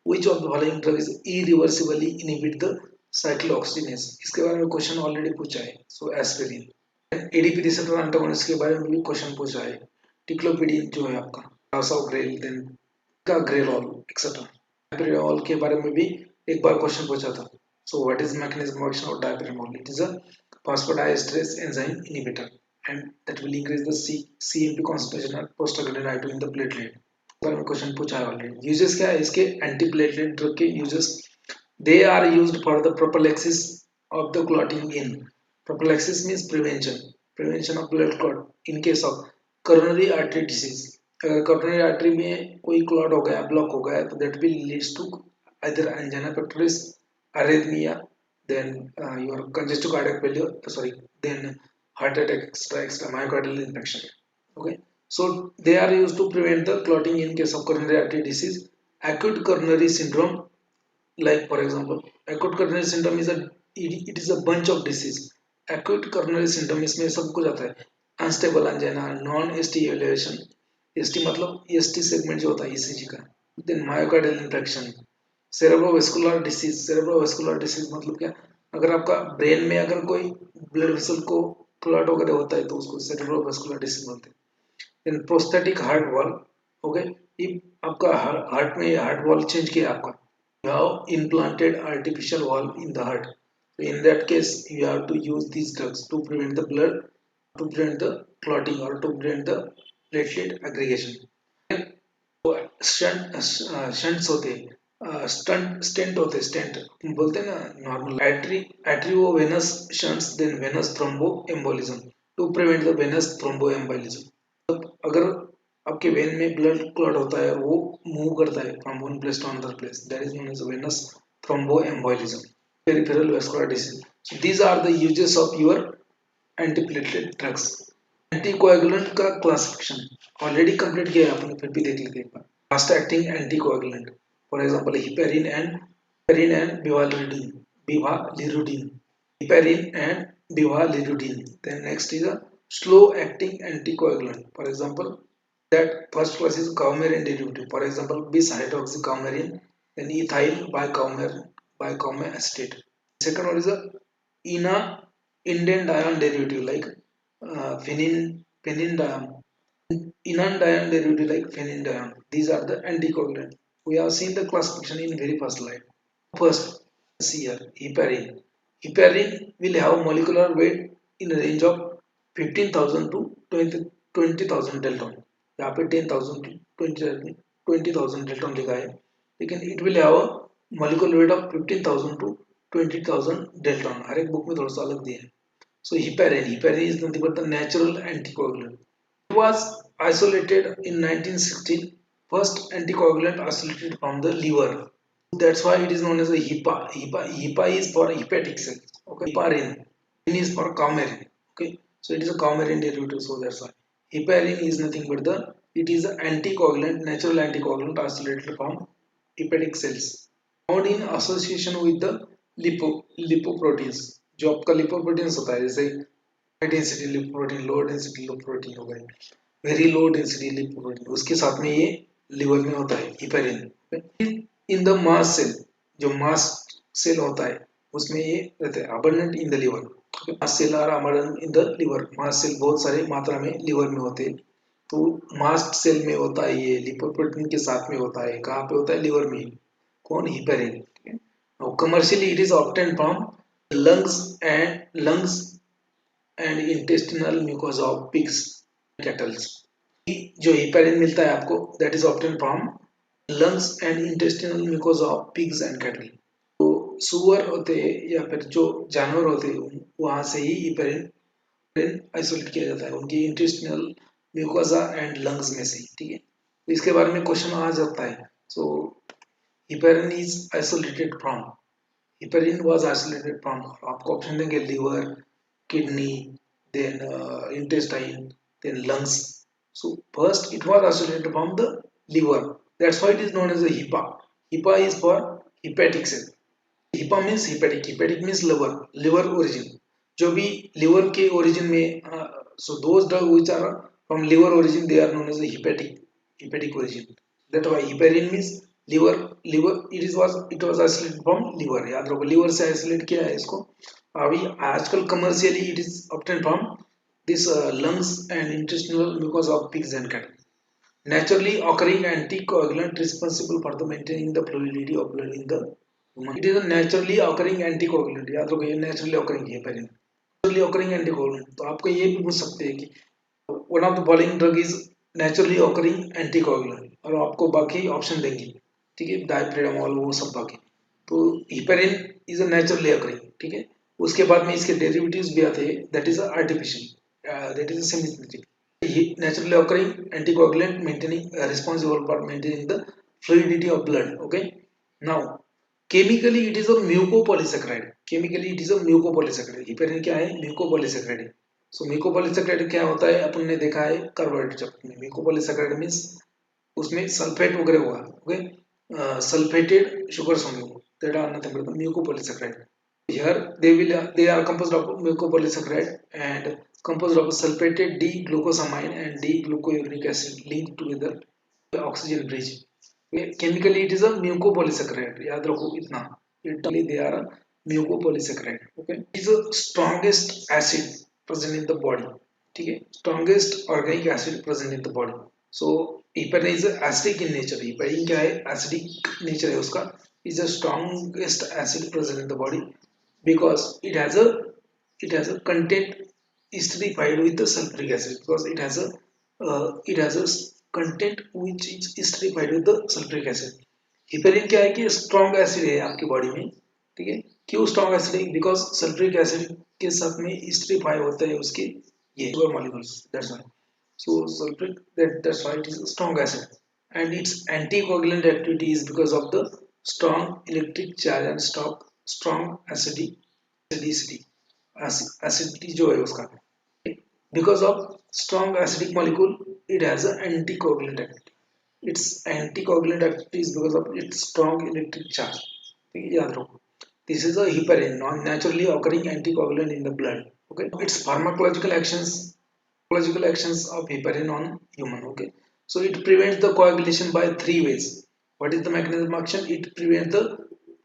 S1: Which of the following drug is irreversibly inhibit the cyclooxygenase? इसके बारे में क्वेश्चन ऑलरेडी पूछा है. सो एस्पिरिन. एडीपी रिसेप्टर एंटागोनिस्ट के बारे में भी क्वेश्चन पूछा है. टिक्लोपिडिन जो है आपका, रासोग्रेल, देन का ग्रेलॉल एक्सेट्रा. डायपिरिमोल के बारे में भी एक बार क्वेश्चन पूछा था. So what is mechanism of action of dipyridamole? It is a phosphodiesterase enzyme inhibitor and that will increase the CMP concentration at prostaglandin I2 in the platelet. बारे में क्वेश्चन पूछा है ऑलरेडी. यूजेस क्या है इसके? Antiplatelet drug के uses, they are used for the prophylaxis of the clotting in. Prophylaxis means prevention of blood clot in case of coronary artery disease. अगर coronary artery में कोई क्लॉट हो गया, ब्लॉक हो गया, तो that will leads to either angina pectoris, arrhythmia, then your congestive cardiac failure, sorry, then heart attack, extra myocardial infarction. Okay, so they are used to prevent the clotting in case of coronary artery disease. Acute coronary syndrome, like for example, acute coronary syndrome is it is a bunch of disease. Acute coronary syndrome इसमें सब कुछ आता है. Unstable angina, non ST elevation, ST मतलब ST segment जो होता है ECG का, then myocardial infarction, cerebrovascular disease मतलब क्या? अगर आपका ब्रेन में अगर कोई ब्लड वेसल को क्लॉट वगैरह होता है तो उसको सेरेब्रोवास्कुलर डिसीज बोलते हैं. Then prosthetic heart valve. Okay, ये आपका हार्ट में हार्ट वॉल चेंज किया आपका, you have implanted artificial valve in the heart. In that case you have to use these drugs to prevent the blood, to prevent the clotting और to prevent the platelet aggregation. Shunts होते हैं, stent होते, stent बोलते हैं ना normal. Arteriovenous shunts, then venous thrombo embolism to prevent the venous thrombo embolism. अगर आपके when में ब्लड क्लॉट होता है और वो मूव करता है from one place to another place, that is known as venous thrombo embolism. Peripheral vascular disease. So these are the uses of your antiplatelet drugs. Anticoagulant का क्लासिफिकेशन ऑलरेडी कंप्लीट किया है आपने, फिर भी देख लेते हैं एक बार. Fast acting anticoagulant, for example heparin and bivalirudin. Heparin and bivalirudin. Then next is a slow acting anticoagulant, for example that first class is coumarin derivative, for example bis-hydroxycoumarin, then ethyl bicoumarin acetate. Second one is a inandione derivative like phenindione, inandione derivative like phenindione. These are the anticoagulants. We have seen the classification in very first slide. First, see here, heparin. Heparin will have molecular weight in a range of 15,000 to 20,000 Dalton. यहाँ पे 10,000 to 20,000 Dalton लिखा है, लेकिन it will have a molecular weight of 15,000 to 20,000 Dalton. हर एक book में थोड़ा सा अलग दिया है. So heparin is nothing but the natural anticoagulant. It was isolated in 1916. First anticoagulant isolated from the liver. That's why it is known as a HEPA. HEPA is for hepatic cells. Okay, heparin. N is for coumarin. Okay, so it is a coumarin derivative. So that's why heparin is nothing but the it is an anticoagulant, natural anticoagulant isolated from hepatic cells, found in association with the lipoproteins. जो आपका lipoproteins होता है, जैसे high density lipoprotein, low density lipoprotein हो गए, very low density lipoprotein, उसके साथ में ये liver में होता है heparin. In the mast cell, जो मास सेल होता है उसमें ये रहता है abundant in the liver. Mast cell are abundant in the liver. Mast cell बहुत सारे मात्रा में लिवर में होते हैं. तो मास्ट सेल में होता है, ये लिपोप्रोटीन के साथ में होता है. कहाँ पे होता है? लिवर में. कौन? Heparin. Commercially it is obtain from lungs and intestinal mucosa of pigs kettles. जो हिपेरिन मिलता है आपको, that is obtain from lungs and intestinal mucosa of pigs and cattle. तो सुअर होते हैं या फिर जो जानवर होते हैं वहां से ही हिपेरिन आइसोलेट किया जाता है, उनकी इंटेस्टिनल म्यूकोसा एंड लंग्स में से. ठीक है, तो इसके बारे में क्वेश्चन आ जाता है. So heparin is isolated from, heparin was isolated from, आपको ऑप्शन देंगे liver, kidney, then intestine, then lungs. So first it was isolated from the liver. That's why it is known as a HEPA. HEPA is for hepatic cell. HEPA means hepatic. Hepatic means liver. Liver origin. जो भी liver के origin में, so those drugs which are from liver origin, they are known as a hepatic origin. That's why heparin means liver. It was isolated from liver. याद रखो, liver से isolate किया है इसको. अभी आजकल commercially it is obtained from this lungs and intestinal mucosa of pigs and cattle. Naturally occurring anticoagulant responsible for the maintaining the fluidity of blood in the human. It is a naturally occurring anticoagulant. याद रखो, ये naturally occurring है पहले. Naturally occurring anticoagulant. तो आपको ये भी पूछ सकते हैं कि one of the following drug is naturally occurring anticoagulant, और आपको बाकी ऑप्शन देंगे. ठीक है, डाइप्रेडामोल वो सब बाकी. तो heparin is a naturally occurring. ठीक है, उसके बाद में इसके डेरिवेटिव्स भी आते हैं, that is artificial, that is a semi-synthetic. Naturally occurring anticoagulant maintaining responsible for maintaining the fluidity of blood. Okay, now chemically it is a mucopolysaccharide. Chemically it is a mucopolysaccharide. heparin क्या है? mucopolysaccharide. So mucopolysaccharide क्या होता है? अपन ने देखा है carbohydrate chapter में. mucopolysaccharide means उसमें सल्फेट वगैरह हुआ. ओके, सल्फेटेड शुगर्स होंगे, that are nothing but mucopolysaccharide. Here they are composed of mucopolysaccharide and composed of sulfated D-glucosamine and D-glucouric acid linked together by oxygen bridge. Chemically it is a mucopolysaccharide. याद रखो इतना. Internally they are a mucopolysaccharide. Okay, it is the strongest acid present in the body. ठीक है, strongest organic acid present in the body. So heparin is acidic in nature. heparin क्या है? acidic nature है उसका. Is the strongest acid present in the body because it has a content esterified with the sulfuric acid, because it has a content which is esterified with the sulfuric acid. heparin क्या है कि strong acid है आपकी body में. ठीक है, क्यों strong acid है? because sulfuric acid के साथ में esterify होता है उसके ये sugar molecules. That's why. So sulfuric, that's why it is a strong acid, and its anticoagulant activity is because of the strong electric charge and strong acidity जो है उसका. because of strong acidic molecule it has an anticoagulant activity. Its anticoagulant activity is because of its strong electric charge. ठीक है, याद रखो. This is a heparin, non-naturally occurring anticoagulant in the blood. Okay, its pharmacological actions of heparin on human. Okay, so it prevents the coagulation by 3 ways. What is the mechanism of action? It prevents the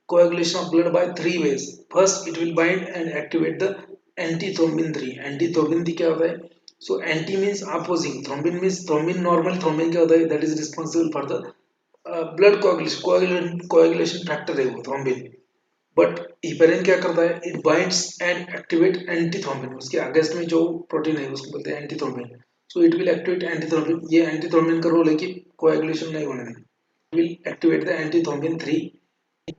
S1: coagulation of blood by 3 ways. First, it will bind and activate the antithrombin 3. Antithrombin 3 क्या होता है? So anti means opposing, thrombin means thrombin. Normal thrombin क्या होता है? That is responsible for the blood coagulation. Coagulation factor है वो thrombin. But heparin क्या करता है, it binds and activate antithrombin, उसके अगेंस्ट में जो प्रोटीन है उसको बोलते हैं antithrombin, so it will activate antithrombin, ये एंटीथ्रोम्बिन का रोल है कि कोएगुलेशन नहीं होने देना, will activate the antithrombin 3.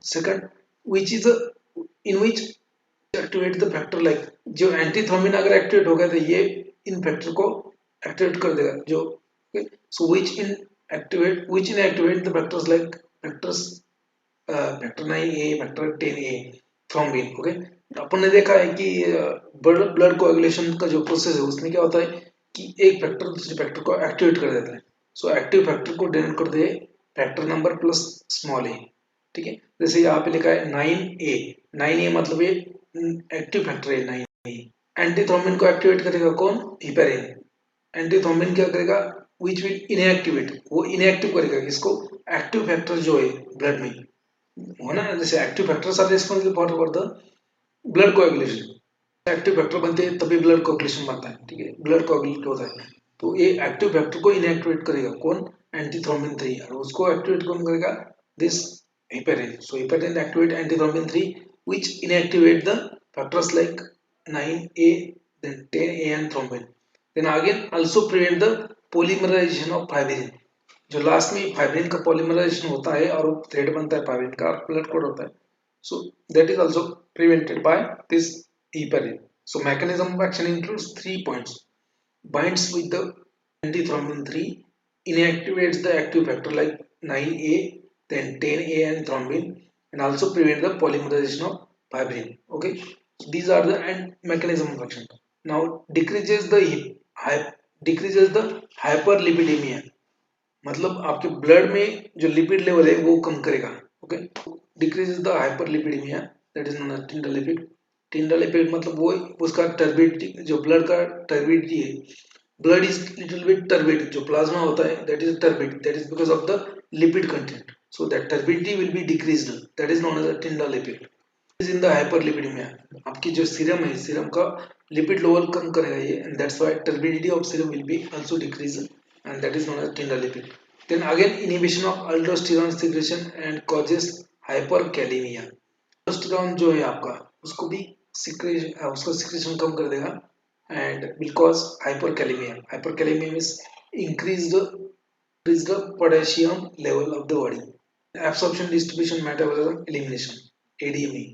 S1: Second, which is a in which activate the factor like, जो एंटीथ्रोम्बिन अगर एक्टिवेट हो गया तो ये इन फैक्टर को एक्टिवेट कर देगा जो, so which in activate the factors like factors factor 9A factor 10A thrombin, okay. अपन ने देखा है कि ब्लड कोएगुलेशन का जो प्रोसेस है उसमें क्या होता है कि एक फैक्टर दूसरे फैक्टर को एक्टिवेट कर देता है, सो एक्टिव फैक्टर को डिनोट कर दे फैक्टर नंबर प्लस स्मॉल ए, ठीक है। जैसे यहाँ पे लिखा है 9A, 9A मतलब ये एक्टिव फैक्टर है 9A। एंटीथ्रोम्बिन को एक्टिवेट करेगा कौन, हिपेरिन। एंटीथ्रोम्बिन क्या करेगा, विच विल इनएक्टिवेट, वो इनएक्टिव करेगा किसको, एक्टिव फैक्टर जो है ब्लड में होना, जैसे active factors are responsible for the blood coagulation, active factor बनते हैं तभी ब्लड कोएगुलेशन बनता है, ठीक है, ब्लड कोएगुलेट होता है। तो ये एक्टिव फैक्टर को इनएक्टिवेट करेगा कौन, एंटीथ्रोम्बिन 3, और उसको एक्टिवेट कौन करेगा, this heparin. So heparin activate antithrombin 3 which inactivate the factors like 9A, then 10A and thrombin. Then again also prevent the polymerization of fibrin. जो लास्ट में फाइब्रिन का पॉलीमराइजेशन होता है और थ्रेड बनता है फाइब्रिन का, ब्लड क्लॉट होता है, so that is also prevented by this heparin. So mechanism of action includes 3 points: binds with the antithrombin 3, inactivates the active factor like 9A, then 10A and thrombin, and also prevent the polymerization of fibrin, okay. So these are the mechanism of action. Now decreases the hyperlipidemia, मतलब आपके blood में जो lipid level है वो कम करेगा, okay. Decreases the hyperlipidemia, that is known as Tyndall effect. Tyndall effect मतलब वो उसका टर्बिडिटी, जो ब्लड का टर्बिडिटी है, blood is little bit turbid, जो प्लाज्मा होता है that is turbid, that is because of the lipid content, so that turbidity will be decreased, that is known as a Tyndall effect. Is in the hyperlipidemia, आपकी जो serum है, serum का lipid level कम करेगा ये, and that's why turbidity of serum will be also decrease, and that is known as Tyndall effect. Then again inhibition of aldosterone secretion and causes hyperkalemia. Aldosterone जो है आपका उसको भी उसका सिक्रेशन कम कर देगा and will cause hyperkalemia. Hyperkalemia means increased potassium level of the body. Absorption, distribution, metabolism, elimination, ADME.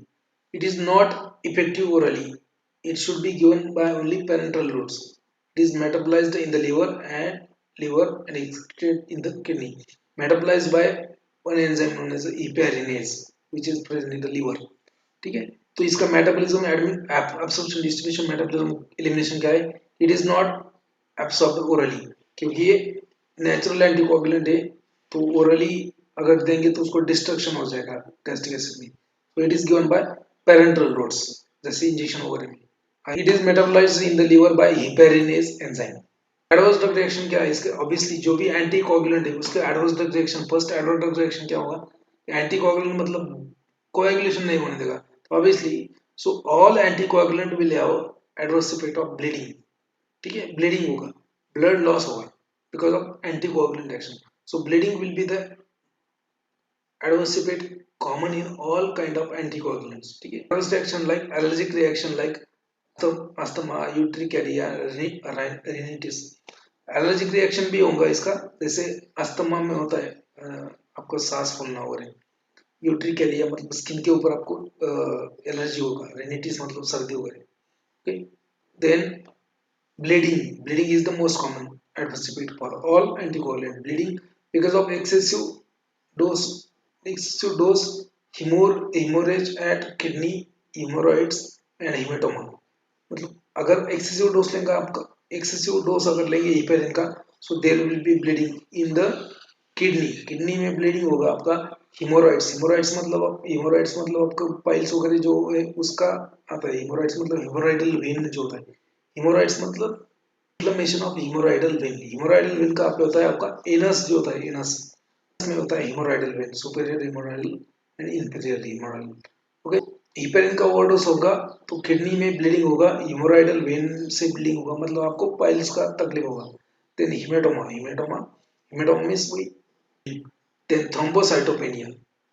S1: It is not effective orally. It should be given by only parenteral routes. It is metabolized in the liver and excreted in the kidney. Metabolized by one enzyme known as heparinase, which is present in the liver. ठीक है, तो इसका metabolism, absorption, distribution, metabolism, elimination क्या है, it is not absorbed orally, क्योंकि ये natural anticoagulant है, तो ओरली अगर देंगे तो उसको डिस्ट्रक्शन हो जाएगा गैस्ट्रिक एसिड में, तो it is given by parenteral routes, जैसे इंजेक्शन वगैरह में। It is metabolised in the liver by heparinase enzyme. Adverse drug reaction क्या है इसके, ऑब्वियसली जो भी एंटीकोगुलेंट है उसके adverse drug reaction, first adverse drug reaction क्या होगा, एंटीकोगुलेंट मतलब कोएगुलेशन नहीं होने देगा, तो obviously so all anticoagulant will have adverse effect of bleeding, ठीक है, ब्लीडिंग होगा, ब्लड लॉस होगा because of anticoagulant action, so bleeding will be the adverse effect common in all kind of anticoagulants, ठीक है। adverse reaction like allergic reaction like asthma, urticaria, rhinitis, allergic reaction भी होगा इसका, जैसे asthma में होता है आपको सांस फूलना हो रहा है, यूट्रिकेरिया मतलब स्किन के ऊपर आपको एलर्जी होगा, रिनिटिस मतलब सर्दी हो रही है, okay. Then bleeding is the most common adverse effect for all anticoagulant, bleeding because of dose excessive dose, hemorrhage at kidney, hemorrhoids and hematoma, मतलब अगर एक्सेसिव डोज लेंगे आपका, एक्सेसिव डोज अगर लेंगे हिपेरिन का, so there will be bleeding in the kidney, kidney में bleeding होगा आपका, हिमोरॉइड्स मतलब आपका पाइल्स वगैरह जो है उसका आता है, हिमोरॉइड्स मतलब हिमोरॉइडल वेन जो होता है, हिमोरॉइड्स मतलब इन्फ्लेमेशन ऑफ हिमोरॉइडल वेन, हिमोरॉइडल वेन का आपका होता है आपका एनस जो होता है, एनस में होता है haemorrhoidal vein, superior haemorrhoidal and inferior haemorrhoidal, okay. Heparin का ओवरडोज होगा तो किडनी में ब्लीडिंग होगा, हिमोरॉइडल वेन से ब्लीडिंग होगा, मतलब आपको पाइल्स का तकलीफ होगा। देन हिमेटोमा मींस वही, देन थ्रोम्बोसाइटोपेनिया,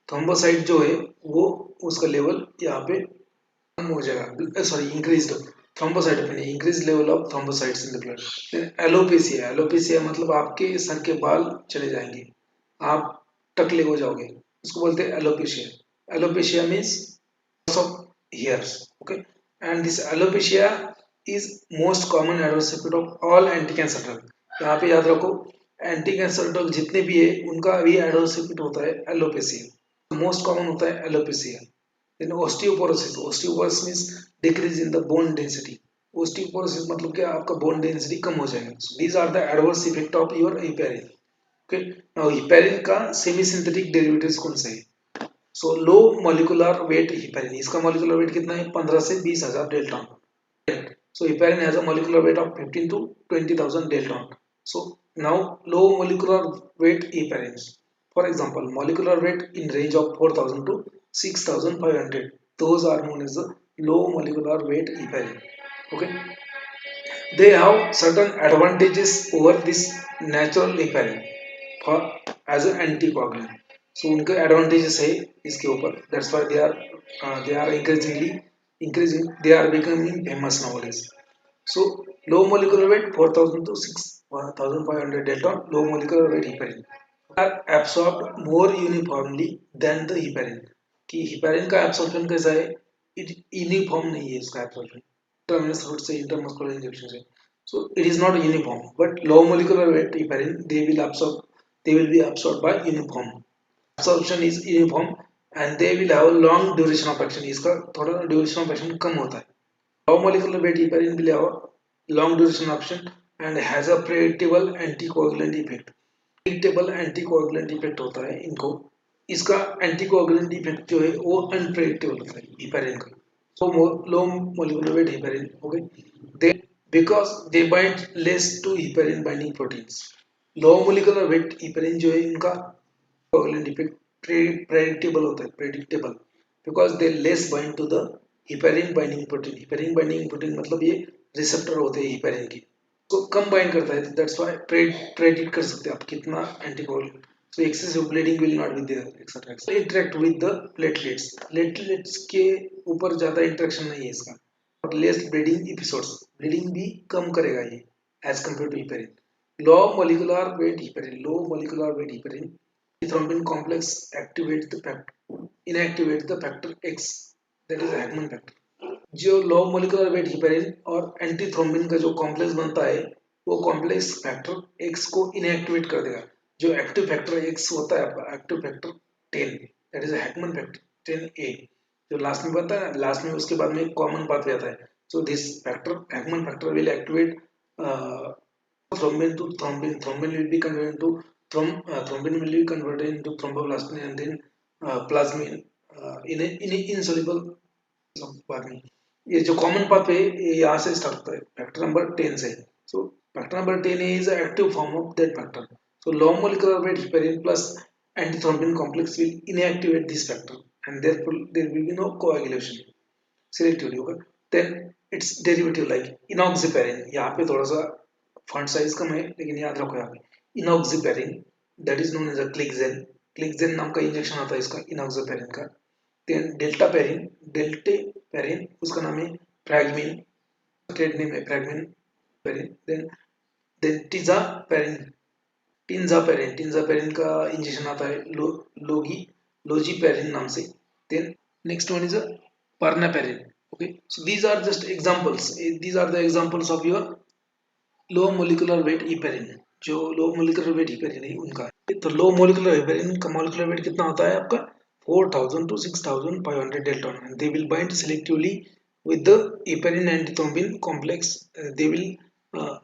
S1: थ्रोम्बोसाइट जो है वो उसका लेवल यहाँ पे कम हो जाएगा, sorry increase thrombocytopenia, increase level of thrombocytes in the blood. Alopecia, alopecia मतलब आपके सर के बाल चले जाएंगे, आप टकले हो जाओगे, उसको बोलते हैं alopecia. Alopecia means loss of hairs, okay, and this alopecia is most common adverse effect of all anti cancer drug। यहाँ पे याद रखो, एंटी कैंसर ड्रग जितने भी है उनका भी एडवर्स इफेक्ट होता है एलोपेसिया, मोस्ट कॉमन होता है alopecia. Then osteoporosis, osteoporosis means decrease in the bone density, osteoporosis मतलब क्या, आपका बोन डेंसिटी कम हो जाएगा। So these are the adverse effect of your heparin. Okay, now heparin का सेमी सिंथेटिक डेरिवेटिव्स कौन से है? So low molecular weight heparin, इसका मॉलिक्यूलर वेट कितना है? 15 से 20,000 dalton. So heparin has a molecular weight of 15 to 20,000 Dalton. So now low molecular weight heparins, for example, molecular weight in range of 4,000 to 6,500, those are known as the low molecular weight heparin. Okay, they have certain advantages over this natural heparin for as an anticoagulant. So उनके advantages है इसके ऊपर, that's why they are increasing, they are becoming famous nowadays. So low molecular weight 4,000 to 6,500 Dalton, low molecular weight heparin are absorbed more uniformly than the heparin। कि heparin का absorption कैसा है? Uniform नहीं है इसका absorption, intravenous route से, intermuscular injection से, so it is not uniform, but low molecular weight heparin they will be absorbed by uniform, absorption is uniform and they will have a long duration of action। इसका थोड़ा duration of action कम होता है। Low molecular weight heparin will have long duration action and has a predictable anticoagulant effect। predictable anticoagulant effect होता है इनको, इसका anticoagulant effect जो है वो unpredictable होता है heparin का। So low molecular weight heparin, okay, they because they bind less to heparin binding proteins। low molecular weight heparin जो है इनका coagulant effect predictable होता है, predictable, because they less bind to the heparin binding protein। heparin binding protein मतलब ये receptor होते हैं heparin के, तो कम बाइंड करता है, दैट्स व्हाई प्रेडिक्ट कर सकते हैं आप कितना anticoagulant. So excessive bleeding will not be there etcetera. Interact with the platelets, platelets के ऊपर ज्यादा इंटरेक्शन नहीं है इसका, और लेस ब्लीडिंग एपिसोड्स, ब्लीडिंग भी कम करेगा ये as compare to heparin. Low molecular weight heparin, low molecular weight heparin thrombin complex activates the factor, inactivates the factor X, that is Hagman factor। जो लो मोलिकुलर वेट हिपेरिन और antithrombin का जो complex बनता है वो कॉम्प्लेक्स फैक्टर एक्स को inactivate कर देगा। जो एक्टिव फैक्टर एक्स होता है आपका active factor 10, that is Hackman factor 10A, जो लास्ट में बनता है, लास्ट में उसके बाद में एक कॉमन पाथवे आता है। So this factor Hackman factor will activate thrombin to thrombin, thrombin will be converted into thrombin will be converted into thromboplasmin and then plasmin in a insoluble बाद में। ये जो कॉमन पाथवे ये यहाँ से start होता है फैक्टर नंबर 10 से। So factor number 10 is active form of that factor. So low molecular weight heparin plus antithrombin complex will inactivate this factor and there will be no coagulation selectively होगा। Then it's derivative like enoxaparin, यहाँ पे थोड़ा सा font size कम है लेकिन याद रखो यहाँ पे enoxaparin that is known as a clexane, clexane नाम का इंजेक्शन आता है इसका इनॉक्सिपेरिन का। देन डेल्टापेरिन, डेल्टेपेरिन उसका नाम है फ्रैगमिन, ट्रेड नेम है फ्रैगमिन पेरिन। देन टिजापेरिन, टिंजापेरिन, टिंजापेरिन का इंजेक्शन आता है लोजीपेरिन नाम से। Then next one is a pernaparin। Okay, so these are just examples, these are the examples of your low molecular weight heparin। जो low molecular weight heparin है उनका, तो low molecular heparin का molecular weight कितना होता है आपका 4,000 to 6,500 Dalton and they will bind selectively with the heparin antithrombin complex। they will uh,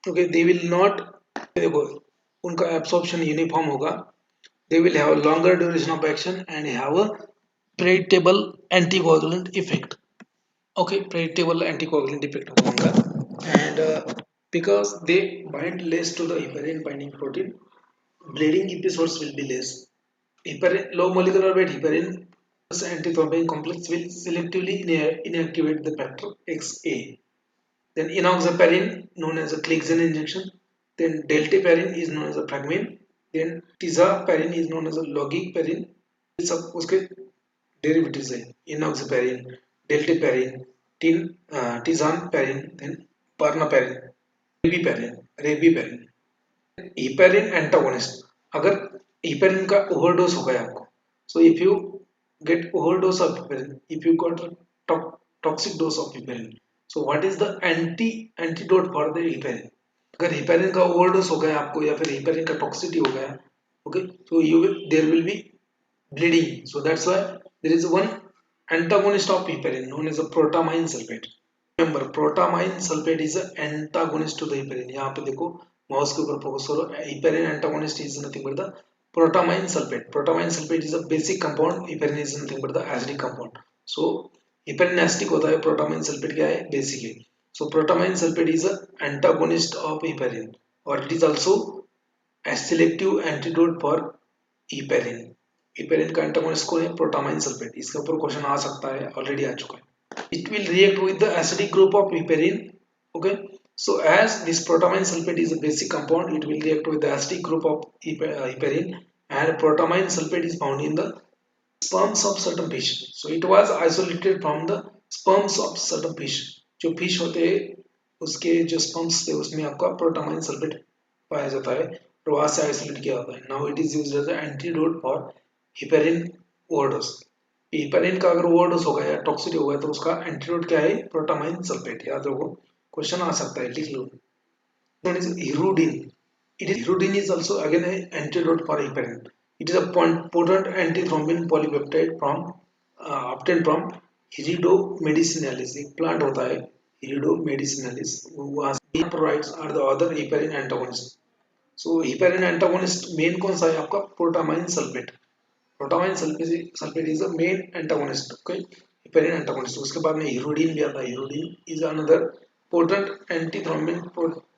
S1: okay, they will not, देखो उनका absorption uniform होगा, they will have a longer duration of action and have a predictable anticoagulant effect। okay, predictable anticoagulant effect होगा उनका, and because they bind less to the heparin binding protein, bleeding episodes will be less। heparin, low molecular weight heparin plus antithrombin complex will selectively inactivate the factor XA। then enoxaparin known as a Clexane injection, then deltaparin is known as a fragmin, then tizaparin is known as a logiparin। सब उसके derivatives है enoxaparin, dalteparin, tizanparin, then pernaparin, ribavirin, ribavirin. heparin antagonist, अगर heparin का overdose हो गया आपको, so if you get overdose of heparin, if you got a toxic dose of heparin, so what is the antidote for the heparin? अगर heparin का overdose हो गया आपको या फिर heparin का toxicity हो गया, okay, so there will be bleeding, so that's why there is one antagonist of heparin known as a protamine sulfate. Remember, protamine sulfate is an antagonist to the heparin. यहाँ पे देखो mouse के ऊपर focus करो. Heparin antagonist is nothing but the protamine sulfate. Protamine sulfate is a basic compound. Heparin is nothing but the acidic compound. So heparin acidic होता है, protamine sulfate क्या है? Basic है. So protamine sulfate is an antagonist of heparin, or it is also a selective antidote for heparin. heparin का antagonist कौन है? Protamine sulfate. इसके ऊपर क्वेश्चन आ सकता है, ऑलरेडी आ चुका है. It will react with the acidic group of heparin. Okay, so as this protamine sulfate is a basic compound, it will react with the acidic group of heparin, and protamine sulfate is found in the sperms of certain fish. So it was isolated from the sperms of certain fish. जो fish होते हैं उसके जो sperms थे उसमें आपका protamine sulfate पाया जाता है और वहां से isolate किया जाता है. Now it is used as an antidote for heparin overdose. heparin का अगर ओवरडोज हो गया या टॉक्सिटी हो गया तो उसका एंटीडोट क्या है? Protamine sulphate. याद रखो, क्वेश्चन आ सकता है, लिख लो. Known as hirudin. Hirudin is also again an antidote for heparin. It is a potent antithrombin polypeptide from obtained from Hirudo एक प्लांट होता है Hirudo Provides are the other heparin antagonist. So heparin antagonist main कौन सा है आपका? Protamine sulphate. Protamine sulphate is the main antagonist. Okay, heparin antagonist. उसके बाद में हीरोडिन भी आता है. Hirudin is another potent antithrombin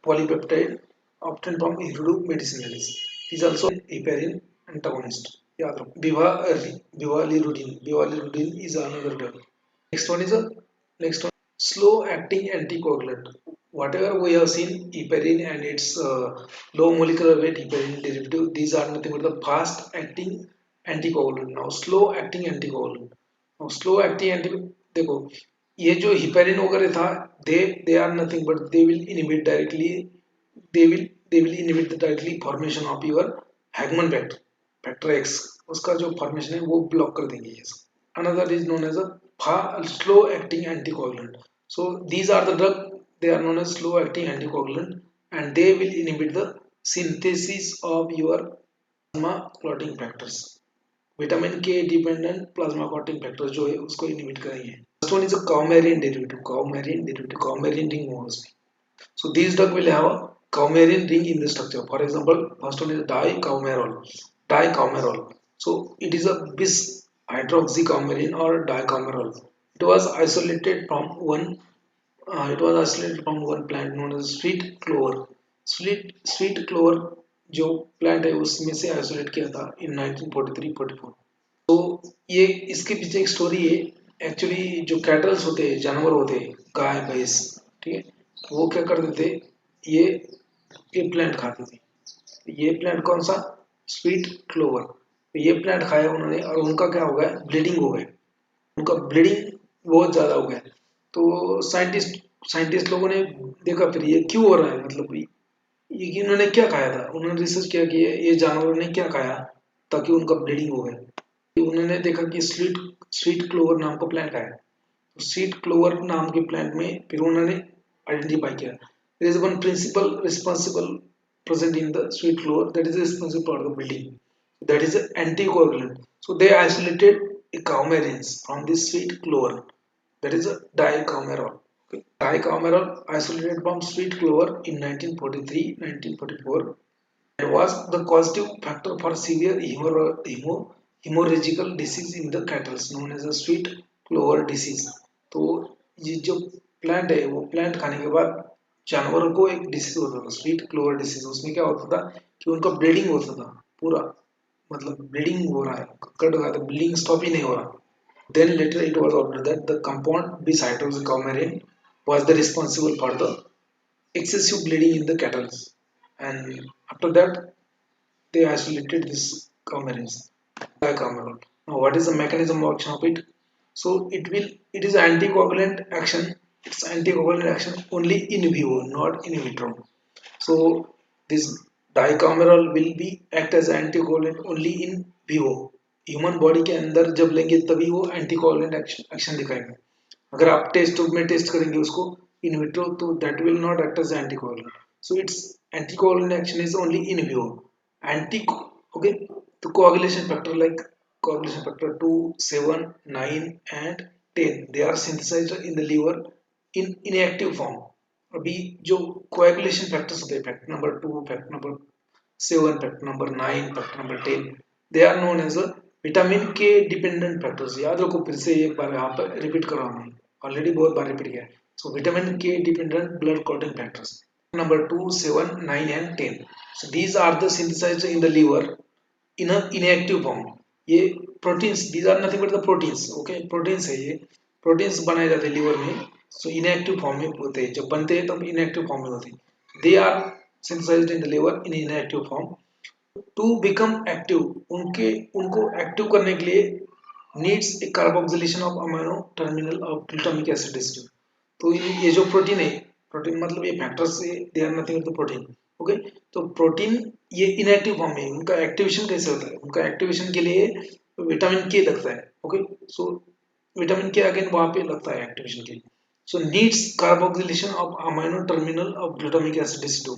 S1: polypeptide obtain from hirudo medicinalis. Is also heparin antagonist. याद रखो. Bivalirudin is another drug. Next one, slow acting anticoagulant. Whatever we have seen, heparin and its low molecular weight heparin derivative, these are nothing but the fast acting anticoagulant. Now slow acting anticoagulant. Now slow acting anti, देखो ये जो heparin वगैरह था, they are nothing but they will inhibit directly, they will inhibit the directly formation of your Hagman factor X. उसका जो formation है वो block कर देंगे ये. Another is known as a slow acting anticoagulant. So these are the drug, they are known as slow acting anticoagulant, and they will inhibit the synthesis of your plasma clotting factors. Vitamin K dependent plasma clotting factor जो है उसको inhibit करेंगे. First one is a coumarin ring होगा उसमें. So these drug will have a coumarin ring in the structure. For example, first one is dicoumarol. So it is a bis hydroxycoumarin or dicoumarol. It was isolated from one plant known as sweet clover. Sweet clover जो plant है उसमें से isolate किया था इन 1943-44. तो ये इसके पीछे एक स्टोरी है. एक्चुअली जो कैटल्स होते हैं, जानवर होते हैं, गाय भैंस, ठीक है, वो क्या करते थे, ये प्लांट खाते थे. ये प्लांट कौन सा? Sweet clover. ये प्लांट खाया उन्होंने और उनका क्या हो गया? ब्लीडिंग हो गया. उनका ब्लीडिंग बहुत ज्यादा हो गया. तो साइंटिस्ट लोगों ने देखा फिर ये क्यों हो रहा है, मतलब ये इन्होंने क्या खाया था. उन्होंने रिसर्च किया कि ये जानवरों ने क्या खाया ताकि उनका ब्लीडिंग हो गया. उन्होंने देखा कि स्वीट क्लोवर नाम का प्लांट आया. तो स्वीट क्लोवर नाम के प्लांट में फिर उन्होंने आइडेंटिफाई किया. There is one principal responsible present in the sweet clover that is responsible for the bleeding, that is anticoagulant. So they isolated coumarins from this sweet clover, that is a dicoumarol. Okay. Dicoumarol isolated from sweet clover in 1943-1944 and was the causative factor for severe hemorrhagical disease in the cattle known as a sweet clover disease. तो ये जो plant है वो plant खाने के बाद जानवरों को एक डिसीज होता था, स्वीट क्लोवर डिसीज. उसमें क्या होता था कि उनका ब्लीडिंग होता था पूरा, मतलब ब्लीडिंग हो रहा है, कट रहा था, ब्लीडिंग स्टॉप ही नहीं हो रहा. Then later it was observed that the compound bis-hydroxycoumarin was the responsible for the excessive bleeding in the cattle, and after that they isolated this coumarins, dicoumarol. Now, what is the mechanism of action of it? So it is anticoagulant action. It's anticoagulant action only in vivo, not in vitro. So this dicameral will be act as anticoagulant only in vivo. Human body के अंदर जब लेंगे तभी वो anticoagulant action दिखाएगा. अगर आप test tube में टेस्ट करेंगे उसको इन विट्रो तो that will not act as anticoagulant. So its anticoagulant action is only in vivo. Anti okay, the coagulation factor like coagulation factor 2, 7, 9 and 10 they are synthesized in the liver in inactive form. अभी जो coagulation factors होते हैं factor number 2, factor number 7, factor number 9, factor number 10 they are known as a vitamin K dependent factors. याद रखो फिर से एक बार यहाँ पर रिपीट कर रहा हूँ मैं, ऑलरेडी बहुत बार रिपीट किया है. सो vitamin K dependent blood clotting factors number 2, 7, 9 and 10. So these are the synthesized in the liver in a inactive form. ये proteins, these are nothing but the proteins. Okay, proteins है ये. Proteins बनाए जाते हैं liver में. So inactive form में होते हैं. जब बनते हैं तब inactive form में होते हैं. They are synthesized in the liver in inactive form. To become active, उनको active करने के लिए needs a carboxylation of amino terminal of glutamic acid residue. तो ये जो प्रोटीन है, प्रोटीन मतलब ये फैक्टर्स से they are nothing but the protein. Okay, तो प्रोटीन ये इनएक्टिव फॉर्म में, उनका एक्टिवेशन कैसे होता है? उनका एक्टिवेशन के लिए विटामिन के लगता है. Okay, so vitamin K again वहां पे लगता है एक्टिवेशन के लिए. So needs carboxylation of amino terminal of glutamic acid residue.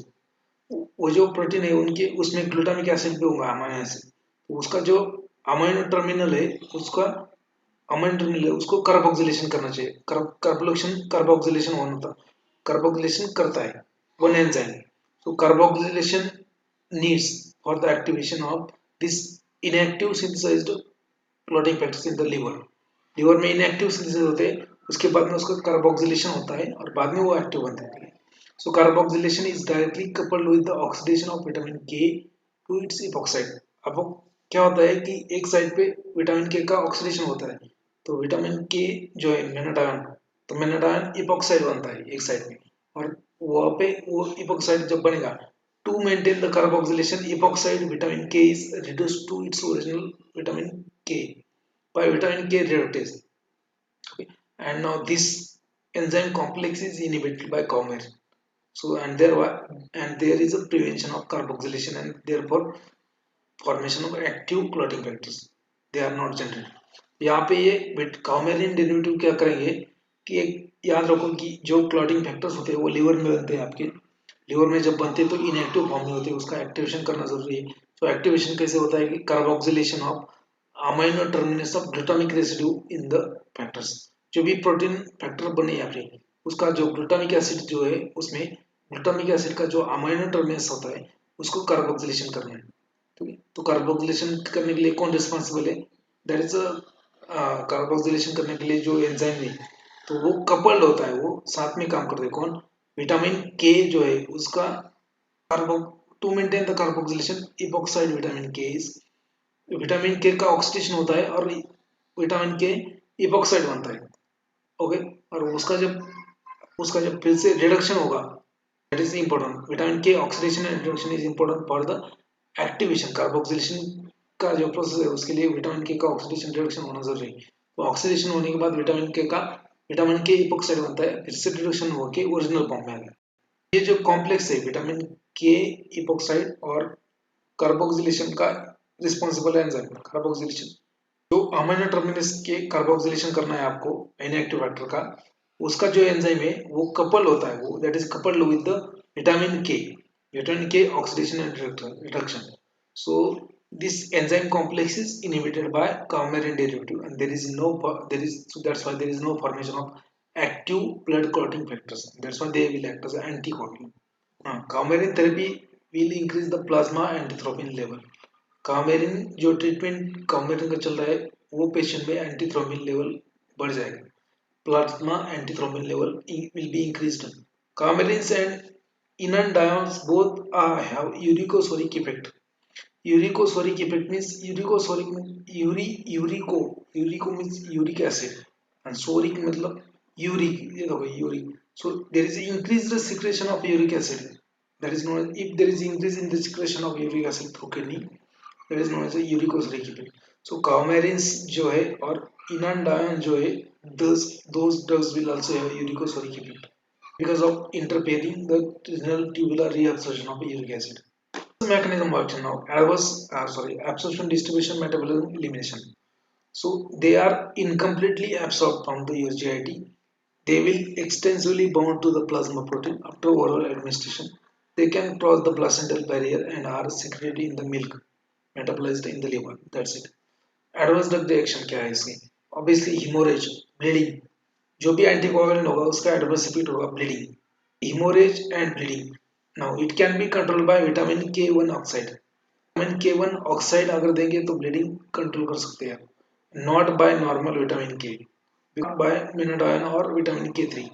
S1: वो जो प्रोटीन है उनके उसमें ग्लूटामिक एसिड भी होगा, अमाइनो एसिड. तो उसका जो अमाइनो टर्मिनल है उसका अमाइनो टर्मिनल है उसको कार्बोक्सिलेशन करना चाहिए. कार्बोक्सिलेशन होना था, कार्बोक्सिलेशन करता है one enzyme. So carboxylation needs for the activation of this inactive synthesized clotting factors in the liver. Liver में इनएक्टिव सिंथेसिस होते हैं, उसके बाद में उसका कार्बोक्सिलेशन होता है और बाद में वो एक्टिव बनते हैं. So carboxylation is directly coupled with the oxidation of vitamin K to its epoxide. अब वो क्या होता है कि एक साइड पे विटामिन के का ऑक्सीडेशन होता है, तो विटामिन के जो है मेनाडायन, तो मेनाडायन इपॉक्साइड बनता है एक साइड में. और वहाँ पे वो इपॉक्साइड जब बनेगा, to maintain the carboxylation epoxide vitamin K is reduced to its original vitamin K by vitamin K reductase. Okay, and now this enzyme complex is inhibited by coumarin. So and there is a prevention of carboxylation and therefore formation of active clotting factors. They are not generated. यहाँ पे ये coumarin derivative क्या करेंगे कि एक याद रखो कि जो क्लॉटिंग फैक्टर्स होते हैं वो लिवर में बनते हैं. आपके लिवर में जब बनते हैं तो इनएक्टिव फॉर्म में होते हैं, उसका एक्टिवेशन करना जरूरी है. तो एक्टिवेशन कैसे होता है कि carboxylation of amino terminus of glutamic residue in the factors. जो भी प्रोटीन फैक्टर बने या फिर उसका जो ग्लूटामिक एसिड जो है उसमें ग्लूटामिक एसिड का जो अमाइनो टर्मिनस होता है उसको कार्बोक्सिलेशन करना है. ठीक है, तो कार्बोक्सिलेशन करने के लिए कौन रिस्पॉन्सिबल है? दैट इज कार्बोक्सिलेशन करने के लिए जो एंजाइम है तो वो कपल्ड होता है, वो साथ में काम करते हैं. कौन? विटामिन के जो है उसका carbo to maintain the carboxylation epoxide vitamin K is, vitamin K का ऑक्सीडेशन होता है और विटामिन के इपॉक्साइड बनता है. ओके, और उसका जब फिर से रिडक्शन होगा, that is important. Vitamin K oxidation and reduction is important for the activation. Carboxylation का जो प्रोसेस है उसके लिए विटामिन के का ऑक्सीडेशन रिडक्शन होना जरूरी है. तो ऑक्सीडेशन होने के बाद विटामिन के इपॉक्साइड बनता है, फिर से रिडक्शन होकर ओरिजिनल फॉर्म में आता है. ये जो कॉम्प्लेक्स है विटामिन के इपॉक्साइड और कार्बोक्सिलेशन का रिस्पॉन्सिबल एंजाइम कार्बोक्सिलेशन. जो अमाइनो टर्मिनस के कार्बोक्सिलेशन करना है आपको इनएक्टिव फैक्टर का, उसका जो एंजाइम है वो कपल होता है, वो that is coupled with the vitamin K oxidation and reduction. So this enzyme complex is inhibited by coumarin derivative and so that's why there is no formation of active blood clotting factors. That's why they will act as an anticoagulant. Coumarin therapy will increase the plasma antithrombin level. कामेरिन जो treatment कामेरिन का चल रहा है वो patient में antithrombin level बढ़ जाएगा, plasma antithrombin level will be increased. Coumarins and indandiones both have uricosuric effect. Uricosuric effect means urico means uric acid and suric मतलब यूरिक. ये देखो uric. So there is increased secretion of uric acid. That is known, if there is increase in the secretion of uric acid through kidney, that is known as a uricosuric effect. So coumarins जो है और inandione जो है, those drugs will also have uricosuric effect because of interfering the renal tubular reabsorption of uric acid. Mechanism works now. Absorption, distribution, metabolism, elimination. So they are incompletely absorbed from the USGIT. They will extensively bound to the plasma protein after oral administration. They can cross the placental barrier and are secreted in the milk, metabolized in the liver. That's it. Adverse drug reaction क्या है इसकी? Obviously hemorrhage, bleeding. जो भी anticoagulant होगा उसका adverse effect होगा bleeding. Hemorrhage and bleeding. Now it can be controlled by vitamin K1 oxide. Vitamin K1 oxide अगर देंगे तो bleeding control कर सकते हैं. Not by normal vitamin K. By menadione or vitamin K3.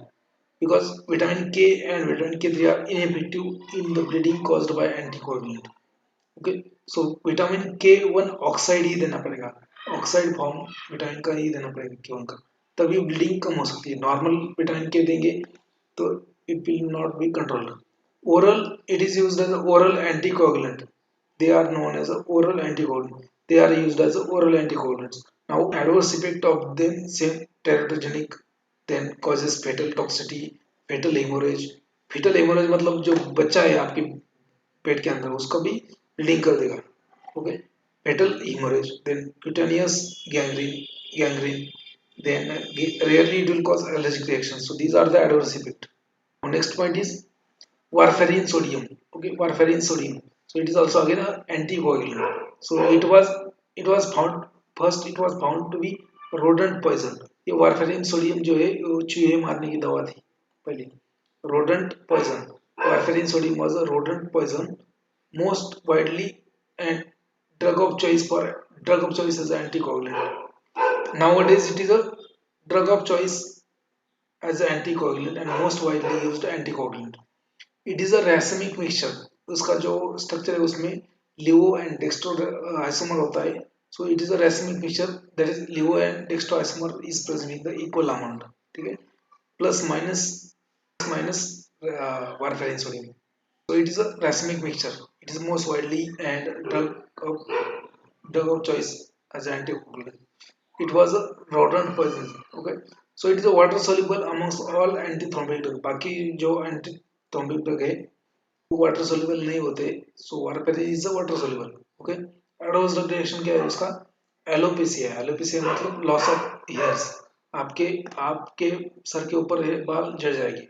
S1: Because vitamin K and vitamin K3 are ineffective in the bleeding caused by anticoagulant. Okay, so vitamin के one oxide ही देना पड़ेगा, oxide form vitamin का ही देना पड़ेगा के one का, तभी bleeding कम हो सकती है. नॉर्मल विटामिन के देंगे तो it will not be controlled. Oral, it is used as oral anticoagulant. They are known as a oral anticoagulant. They are used as a oral anticoagulants. Now adverse effect of them same teratogenic, then causes fatal toxicity, fatal hemorrhage. Fetal hemorrhage मतलब जो बच्चा है आपके पेट के अंदर उसको भी bleeding कर देगा. Okay, fetal hemorrhage, then cutaneous gangrene, then rarely it will cause allergic reactions. So these are the adverse effect. Next point is warfarin sodium. Okay, warfarin sodium, so it is also again an anticoagulant. So it was found, first it was found to be rodent poison. ये warfarin sodium जो है वो चूहे मारने की दवा थी पहले. Rodent poison, warfarin sodium was a rodent poison, most widely and drug of choice as an anticoagulant. Nowadays it is a drug of choice as an anticoagulant and most widely used anticoagulant. It is a racemic mixture. उसका जो structure है उसमें लिवो and dextro isomer होता है. So it is a racemic mixture, that is levo and dextro isomer is present in the equal amount. ठीक है, plus minus minus warfarin sodium. So it is a racemic mixture. It is most widely and drug of choice as an anticoagulant. It was a rodent poison. Okay, so it is a water soluble amongst all antithrombotic drug. बाकी जो antithrombotic drug है वो water soluble नहीं होते. So warfarin is a water soluble. Okay, adverse drug reaction क्या है उसका? Alopecia. Alopecia मतलब लॉस ऑफ हेयर्स. आपके आपके सर के ऊपर है बाल झड़ जाएगी,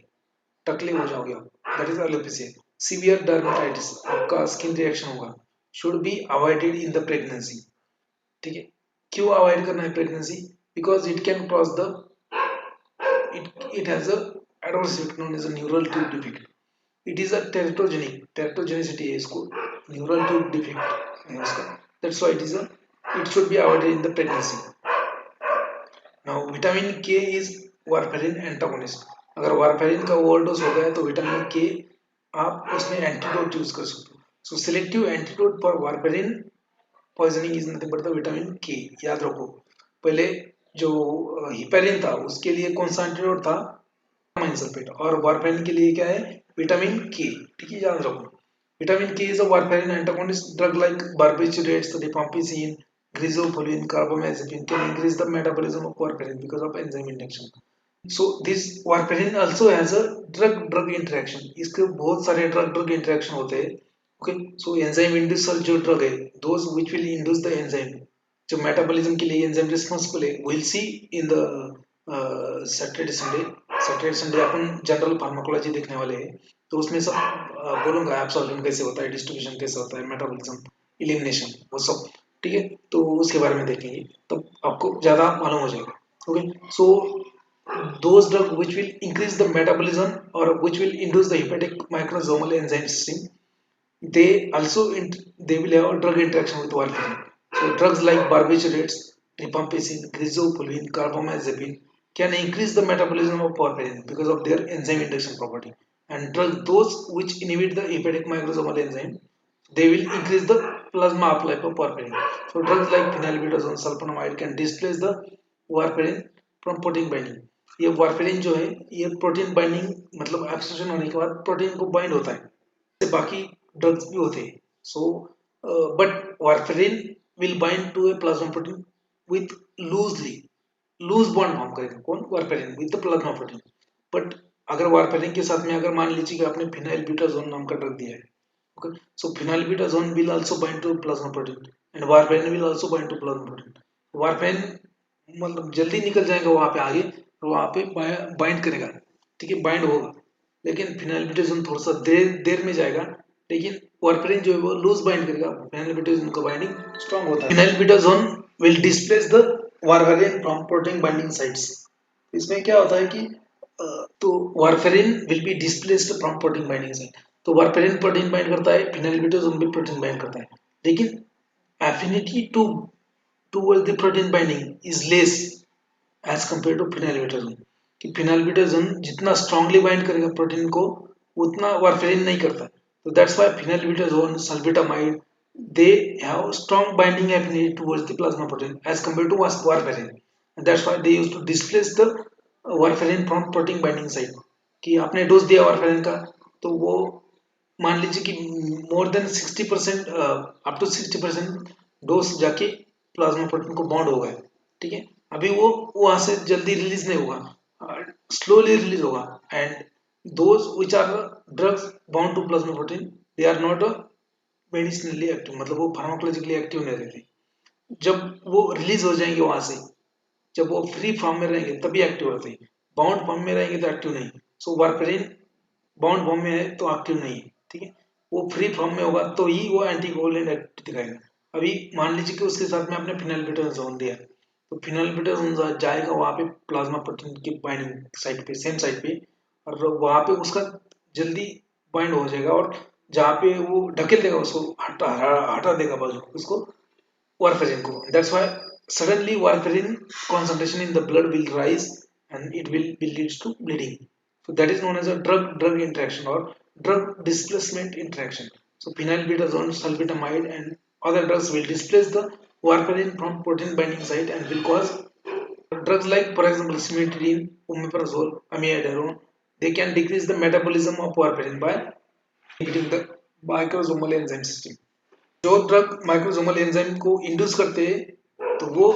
S1: टकले हो जाओगे आप, that is alopecia. Severe dermatitis, आपका स्किन रिएक्शन होगा. Should be avoided in the pregnancy. ठीक है, क्यों अवॉइड करना है pregnancy? Because it can cross the it has a adverse effect known as a neural tube defect. It is a teratogenicity है इसको, neural tube defect है उसका. That's why it should be avoided in the pregnancy. Now vitamin K is warfarin antagonist. अगर warfarin का overdose हो गया तो vitamin K आप उसमें एंटीडोट यूज कर सकते हो. So selective antidote for warfarin poisoning is nothing but the vitamin K. याद रखो, पहले जो हिपेरिन था उसके लिए कौन सा एंटीडोट था? Amine sulphate. और वारफेरिन के लिए क्या है? विटामिन के. ठीक है, याद रखो. Vitamin K is a warfarin antagonist. Drug like barbiturates, rifampicin, griseofulvin, carbamazepine can increase the metabolism of warfarin because of enzyme induction. So this warfarin also has a drug interaction. इसके बहुत सारे drug interaction होते हैं. Okay, so enzyme inducer जो drug है, those which will induce the enzyme, जो metabolism के लिए एंजाइम रिस्पॉन्सिबल है, will see in the Saturday Sunday. Saturday Sunday upon general pharmacology देखने वाले हैं, तो उसमें सब बोलूंगा एब्सॉर्प्शन कैसे होता है, डिस्ट्रीब्यूशन कैसे होता है, मेटाबॉलिज्म, एलिमिनेशन, वो सब. ठीक है, तो उसके बारे में देखेंगे तब आपको ज़्यादा मालूम हो जाएगा. Okay, so those drugs which will increase the metabolism or which will induce the hepatic microsomal enzyme system, they also they will have a drug interaction with warfarin. So drugs like barbiturates, rifampicin, grizophulin, carbamazepine can increase the metabolism of warfarin because of their enzyme induction property. And drugs those which inhibit the hepatic microsomal enzyme, they will increase the plasma half-life of warfarin. So drugs like phenylbutazone, sulfonamide can displace the warfarin from protein binding. ये warfarin जो है ये protein binding मतलब absorption होने के बाद protein को bind होता है, बाकी ड्रग्स भी होते हैं. So but warfarin will bind to a plasma protein with loose bond form करेगा। कौन? Warfarin with the plasma protein. But अगर वारफेरिन के साथ में अगर मान लीजिए कि आपने फिनाइल ब्यूटाजोन नाम का ड्रग दिया है, okay, so phenylbutazone will also bind to plasma protein and warfarin will also bind to plasma protein. Warfarin मतलब जल्दी निकल जाएगा वहां पे आगे और वहां पे बाइंड करेगा, ठीक है, बाइंड होगा। लेकिन फिनाइल ब्यूटाजोन थोड़ा सा देर देर में जाएगा, लेकिन वारफेरिन जो है वो लूज बाइंड करेगा। फिनाइल ब्यूटाजोन का बाइंडिंग स्ट्रांग होता है। Phenylbutazone will displace the warfarin from protein binding sites. इसमें क्या होता है कि तो warfarin will be displaced from protein binding site. तो वारफेरिन प्रोटीन बाइंड करता है, फिनाइल ब्यूटाजोन भी प्रोटीन बाइंड करता है, लेकिन affinity towards the protein binding is less as compared to phenylbutazone। कि phenylbutazone जितना strongly bind करेगा प्रोटीन को उतना वारफेरिन नहीं करता। तो that's why phenylbutazone, salbutamide, they have strong binding affinity towards the plasma protein as compared to warfarin, and that's why they used to displace the warfarin from protein binding site। कि आपने dose दिया warfarin का तो वो मान लीजिए कि more than 60% up to 60% dose जाके प्लाज्मा प्रोटीन को बॉन्ड होगा, ठीक है। अभी वो वहां से जल्दी रिलीज नहीं होगा, स्लोली रिलीज होगा। And those which are drugs bound to plasma protein they are not medicinally active, मतलब वो फार्माकोलॉजिकली एक्टिव नहीं रहते। जब वो रिलीज हो जाएंगे वहां से, जब वो फ्री फॉर्म में रहेंगे तभी एक्टिव होते हैं, बाउंड फॉर्म में रहेंगे तो एक्टिव नहीं। सो वारफेरिन बाउंड फॉर्म में है तो एक्टिव नहीं है, ठीक है। वो फ्री फॉर्म में होगा तो ही वो एंटीकोगुलेंट एक्टिविटी दिखाएगा। अभी मान लीजिए कि उसके साथ में आपने फिनाइलब्यूटाजोन दिया, तो फिनाइलब्यूटाजोन जाएगा वहां पे प्लाज्मा प्रोटीन की बाइंडिंग साइट पे, सेम साइट पे, और वहां पे उसका जल्दी बाइंड हो जाएगा और जहाँ पे वो ढकेल देगा उसको, हटा देगा बाजू उसको, warfarin को। That's why suddenly warfarin concentration in the blood will rise and it will leads to bleeding. So that is known as a drug interaction or drug displacement interaction. So phenylbutazone, salbutamide, and other drugs will displace the warfarin from protein binding site and will cause drugs like, for example, cimetidine, omeprazole, amiodarone. They can decrease the metabolism of warfarin by inhibiting the microsomal enzyme system। जो drug microsomal enzyme को induce करते हैं तो वो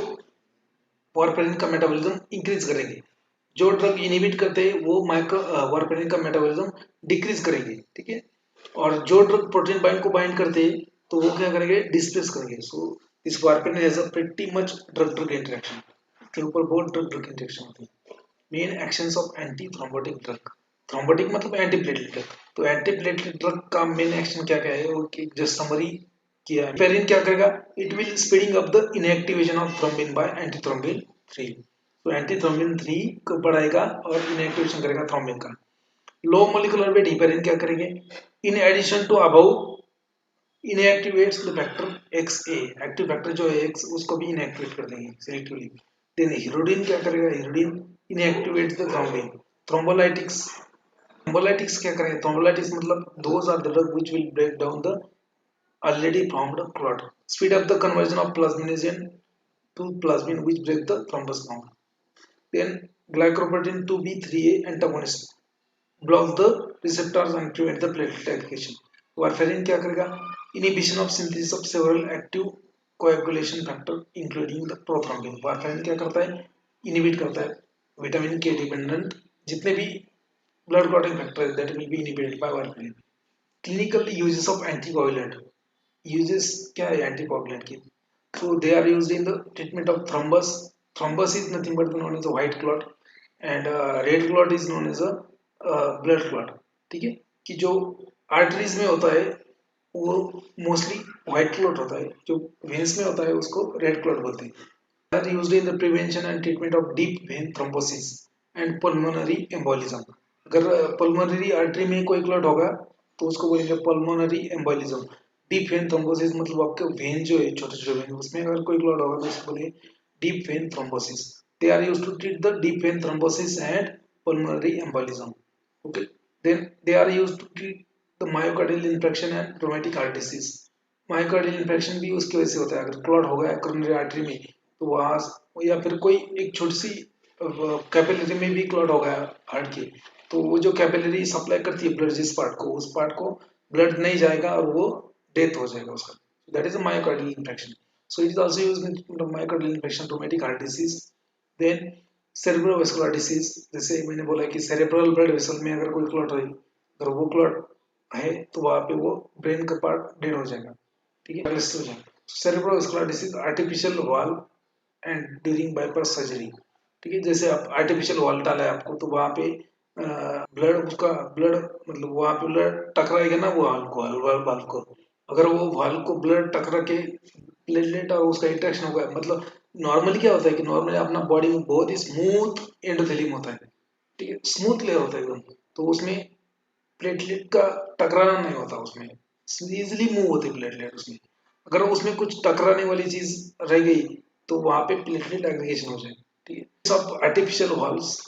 S1: warfarin का metabolism increase करेंगे। जो drug inhibit करते हैं वो वारफेरिन का मेटाबॉलिज्म डिक्रीज करेंगे, ठीक है। और जो ड्रग प्रोटीन बाइंड को बाइंड करते हैं तो वो क्या करेंगे? डिस्प्लेस करेंगे। So this warfarin has a pretty much drug drug interaction, के ऊपर बहुत ड्रग ड्रग इंटरेक्शन होती है। Main actions of anti thrombotic drug, thrombotic मतलब एंटी प्लेटलेट ड्रग। तो एंटी प्लेटलेट ड्रग का मेन एक्शन क्या क्या है वो जस्ट समरी किया। पेरिन क्या करेगा? It will speeding up the inactivation of thrombin by antithrombin 3। तो एंटीथ्रोम्बिन 3 को बढ़ाएगा और इनएक्टिवेशन करेगा थ्रोम्बिन का। लो मोलिकुलर वेट हिपेरिन क्या करेंगे? In addition to above inactivates the factor XA, active factor जो है X उसको भी इनएक्टिवेट कर देंगे सिलेक्टिवली। देन हिरोडिन क्या करेगा? Hirudin inactivates the thrombin. Thrombolytics, thrombolytics क्या करेंगे? थ्रोम्बोलाइटिक्स मतलब those are the drug which will break down the already formed clot, speed up the conversion of plasminogen to plasmin which break the thrombus bond. Then glycoprotein 2B3A antagonist blocks the receptors and prevent the platelet aggregation. Warfarin क्या करेगा? Inhibition of synthesis of several active coagulation factor including the prothrombin। Warfarin क्या करता है? Inhibit करता है vitamin K dependent जितने भी blood clotting factor है that will be inhibited by warfarin। Clinical uses of anticoagulant, uses क्या है एंटीकोगुलेंट की? So they are used in the treatment of thrombus। Thrombus is nothing but known as a white clot and red clot is known as a blood clot, ठीक है। कि जो arteries में होता है वो मोस्टली व्हाइट क्लॉट होता है, जो वेन्स में होता है उसको रेड क्लॉट बोलते हैं। Are used in the prevention and treatment of deep vein thrombosis and pulmonary embolism। अगर पल्मोनरी आर्टरी में कोई क्लॉट होगा तो उसको बोलेंगे pulmonary embolism. Deep vein thrombosis मतलब आपके वेन जो है छोटे छोटे वेन उसमें अगर कोई क्लॉट होगा तो उसको बोलेंगे deep vein thrombosis. They are used to treat the deep vein thrombosis and pulmonary embolism, okay। then they are used to treat the myocardial infarction and rheumatic heart disease। Myocardial infection भी उसकी वजह से होता है। अगर clot हो गया coronary artery में तो वहां, या फिर कोई एक छोटी सी कैपिलरी में भी क्लॉट हो गया हार्ट की, तो वो जो कैपिलरी सप्लाई करती है ब्लड जिस पार्ट को, उस पार्ट को ब्लड नहीं जाएगा और वो डेथ हो जाएगा उसका। That is a myocardial infection. So it is also used in myocardial infarction, rheumatic heart disease. Then cerebrovascular disease, जैसे मैंने बोला कि cerebral blood vessel में अगर कोई क्लॉट है, अगर वो क्लॉट है तो वहाँ पे वो ब्रेन का पार्ट डेड हो जाएगा, ठीक है, arrest हो जाएगा. cerebrovascular disease artificial valve and during bypass surgery, ठीक है. जैसे आप आर्टिफिशियल वॉल डाला है आपको तो वहाँ पे ब्लड, उसका ब्लड मतलब वहाँ पे ब्लड टकराएगा ना वो वाल को, अगर वो वाल को ब्लड टकरा के प्लेटलेट और उसका इंटरेक्शन होगा, मतलब नॉर्मली क्या होता है कि नॉर्मली अपना बॉडी में बहुत ही स्मूथ एंडोथेलियम होता है, ठीक है, स्मूथ लेयर होता है एकदम, तो उसमें प्लेटलेट का टकराना नहीं होता, उसमें इजिली मूव होते प्लेटलेट उसमें. अगर उसमें कुछ टकराने वाली चीज रह गई तो वहां पे प्लेटलेट एग्रीगेशन हो जाए, ठीक है. सब artificial valves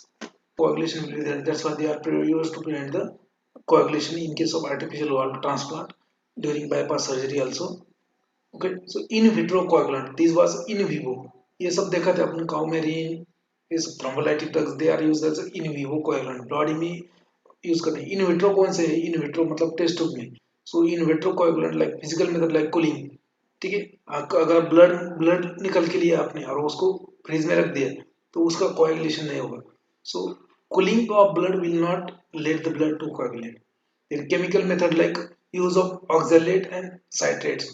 S1: coagulation will be there. That's why they are used to prevent the coagulation in case of artificial valve transplant during bypass surgery also. Okay, so in vitro coagulant, this was in vivo. ये सब देखा था अपने cow में रीन, ये सब thrombolytic drugs, they are used as in vivo coagulant, body में यूज करते हैं. इन विट्रो कौन से है? इन विट्रो मतलब टेस्ट ट्यूब में. So in vitro coagulant like physical method like cooling, ठीक है. अगर ब्लड ब्लड निकल के लिया आपने और उसको फ्रीज में रख दिया तो उसका कोएगुलेशन नहीं होगा. सो cooling of blood will not let the blood to coagulate. Then chemical method like use of oxalate and citrates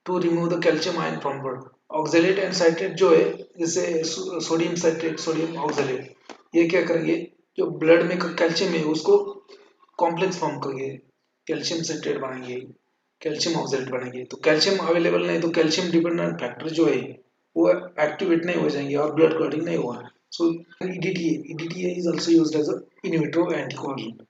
S1: to remove the calcium ion from blood. Oxalate and citrate जो है, जैसे सोडियम साइट्रेट, सोडियम ऑक्जेलेट, ये क्या करेंगे, जो blood में calcium है उसको कॉम्प्लेक्स फॉर्म करके कैल्शियम साइट्रेट बनाएंगे, कैल्शियम ऑक्जेलेट बनाएंगे. तो कैल्शियम अवेलेबल नहीं तो कैल्शियम डिपेंडेंट फैक्टर जो है वो एक्टिवेट नहीं हो जाएंगे और ब्लड क्लॉटिंग नहीं होगा. सो EDTA is also used as a in vitro anticoagulant.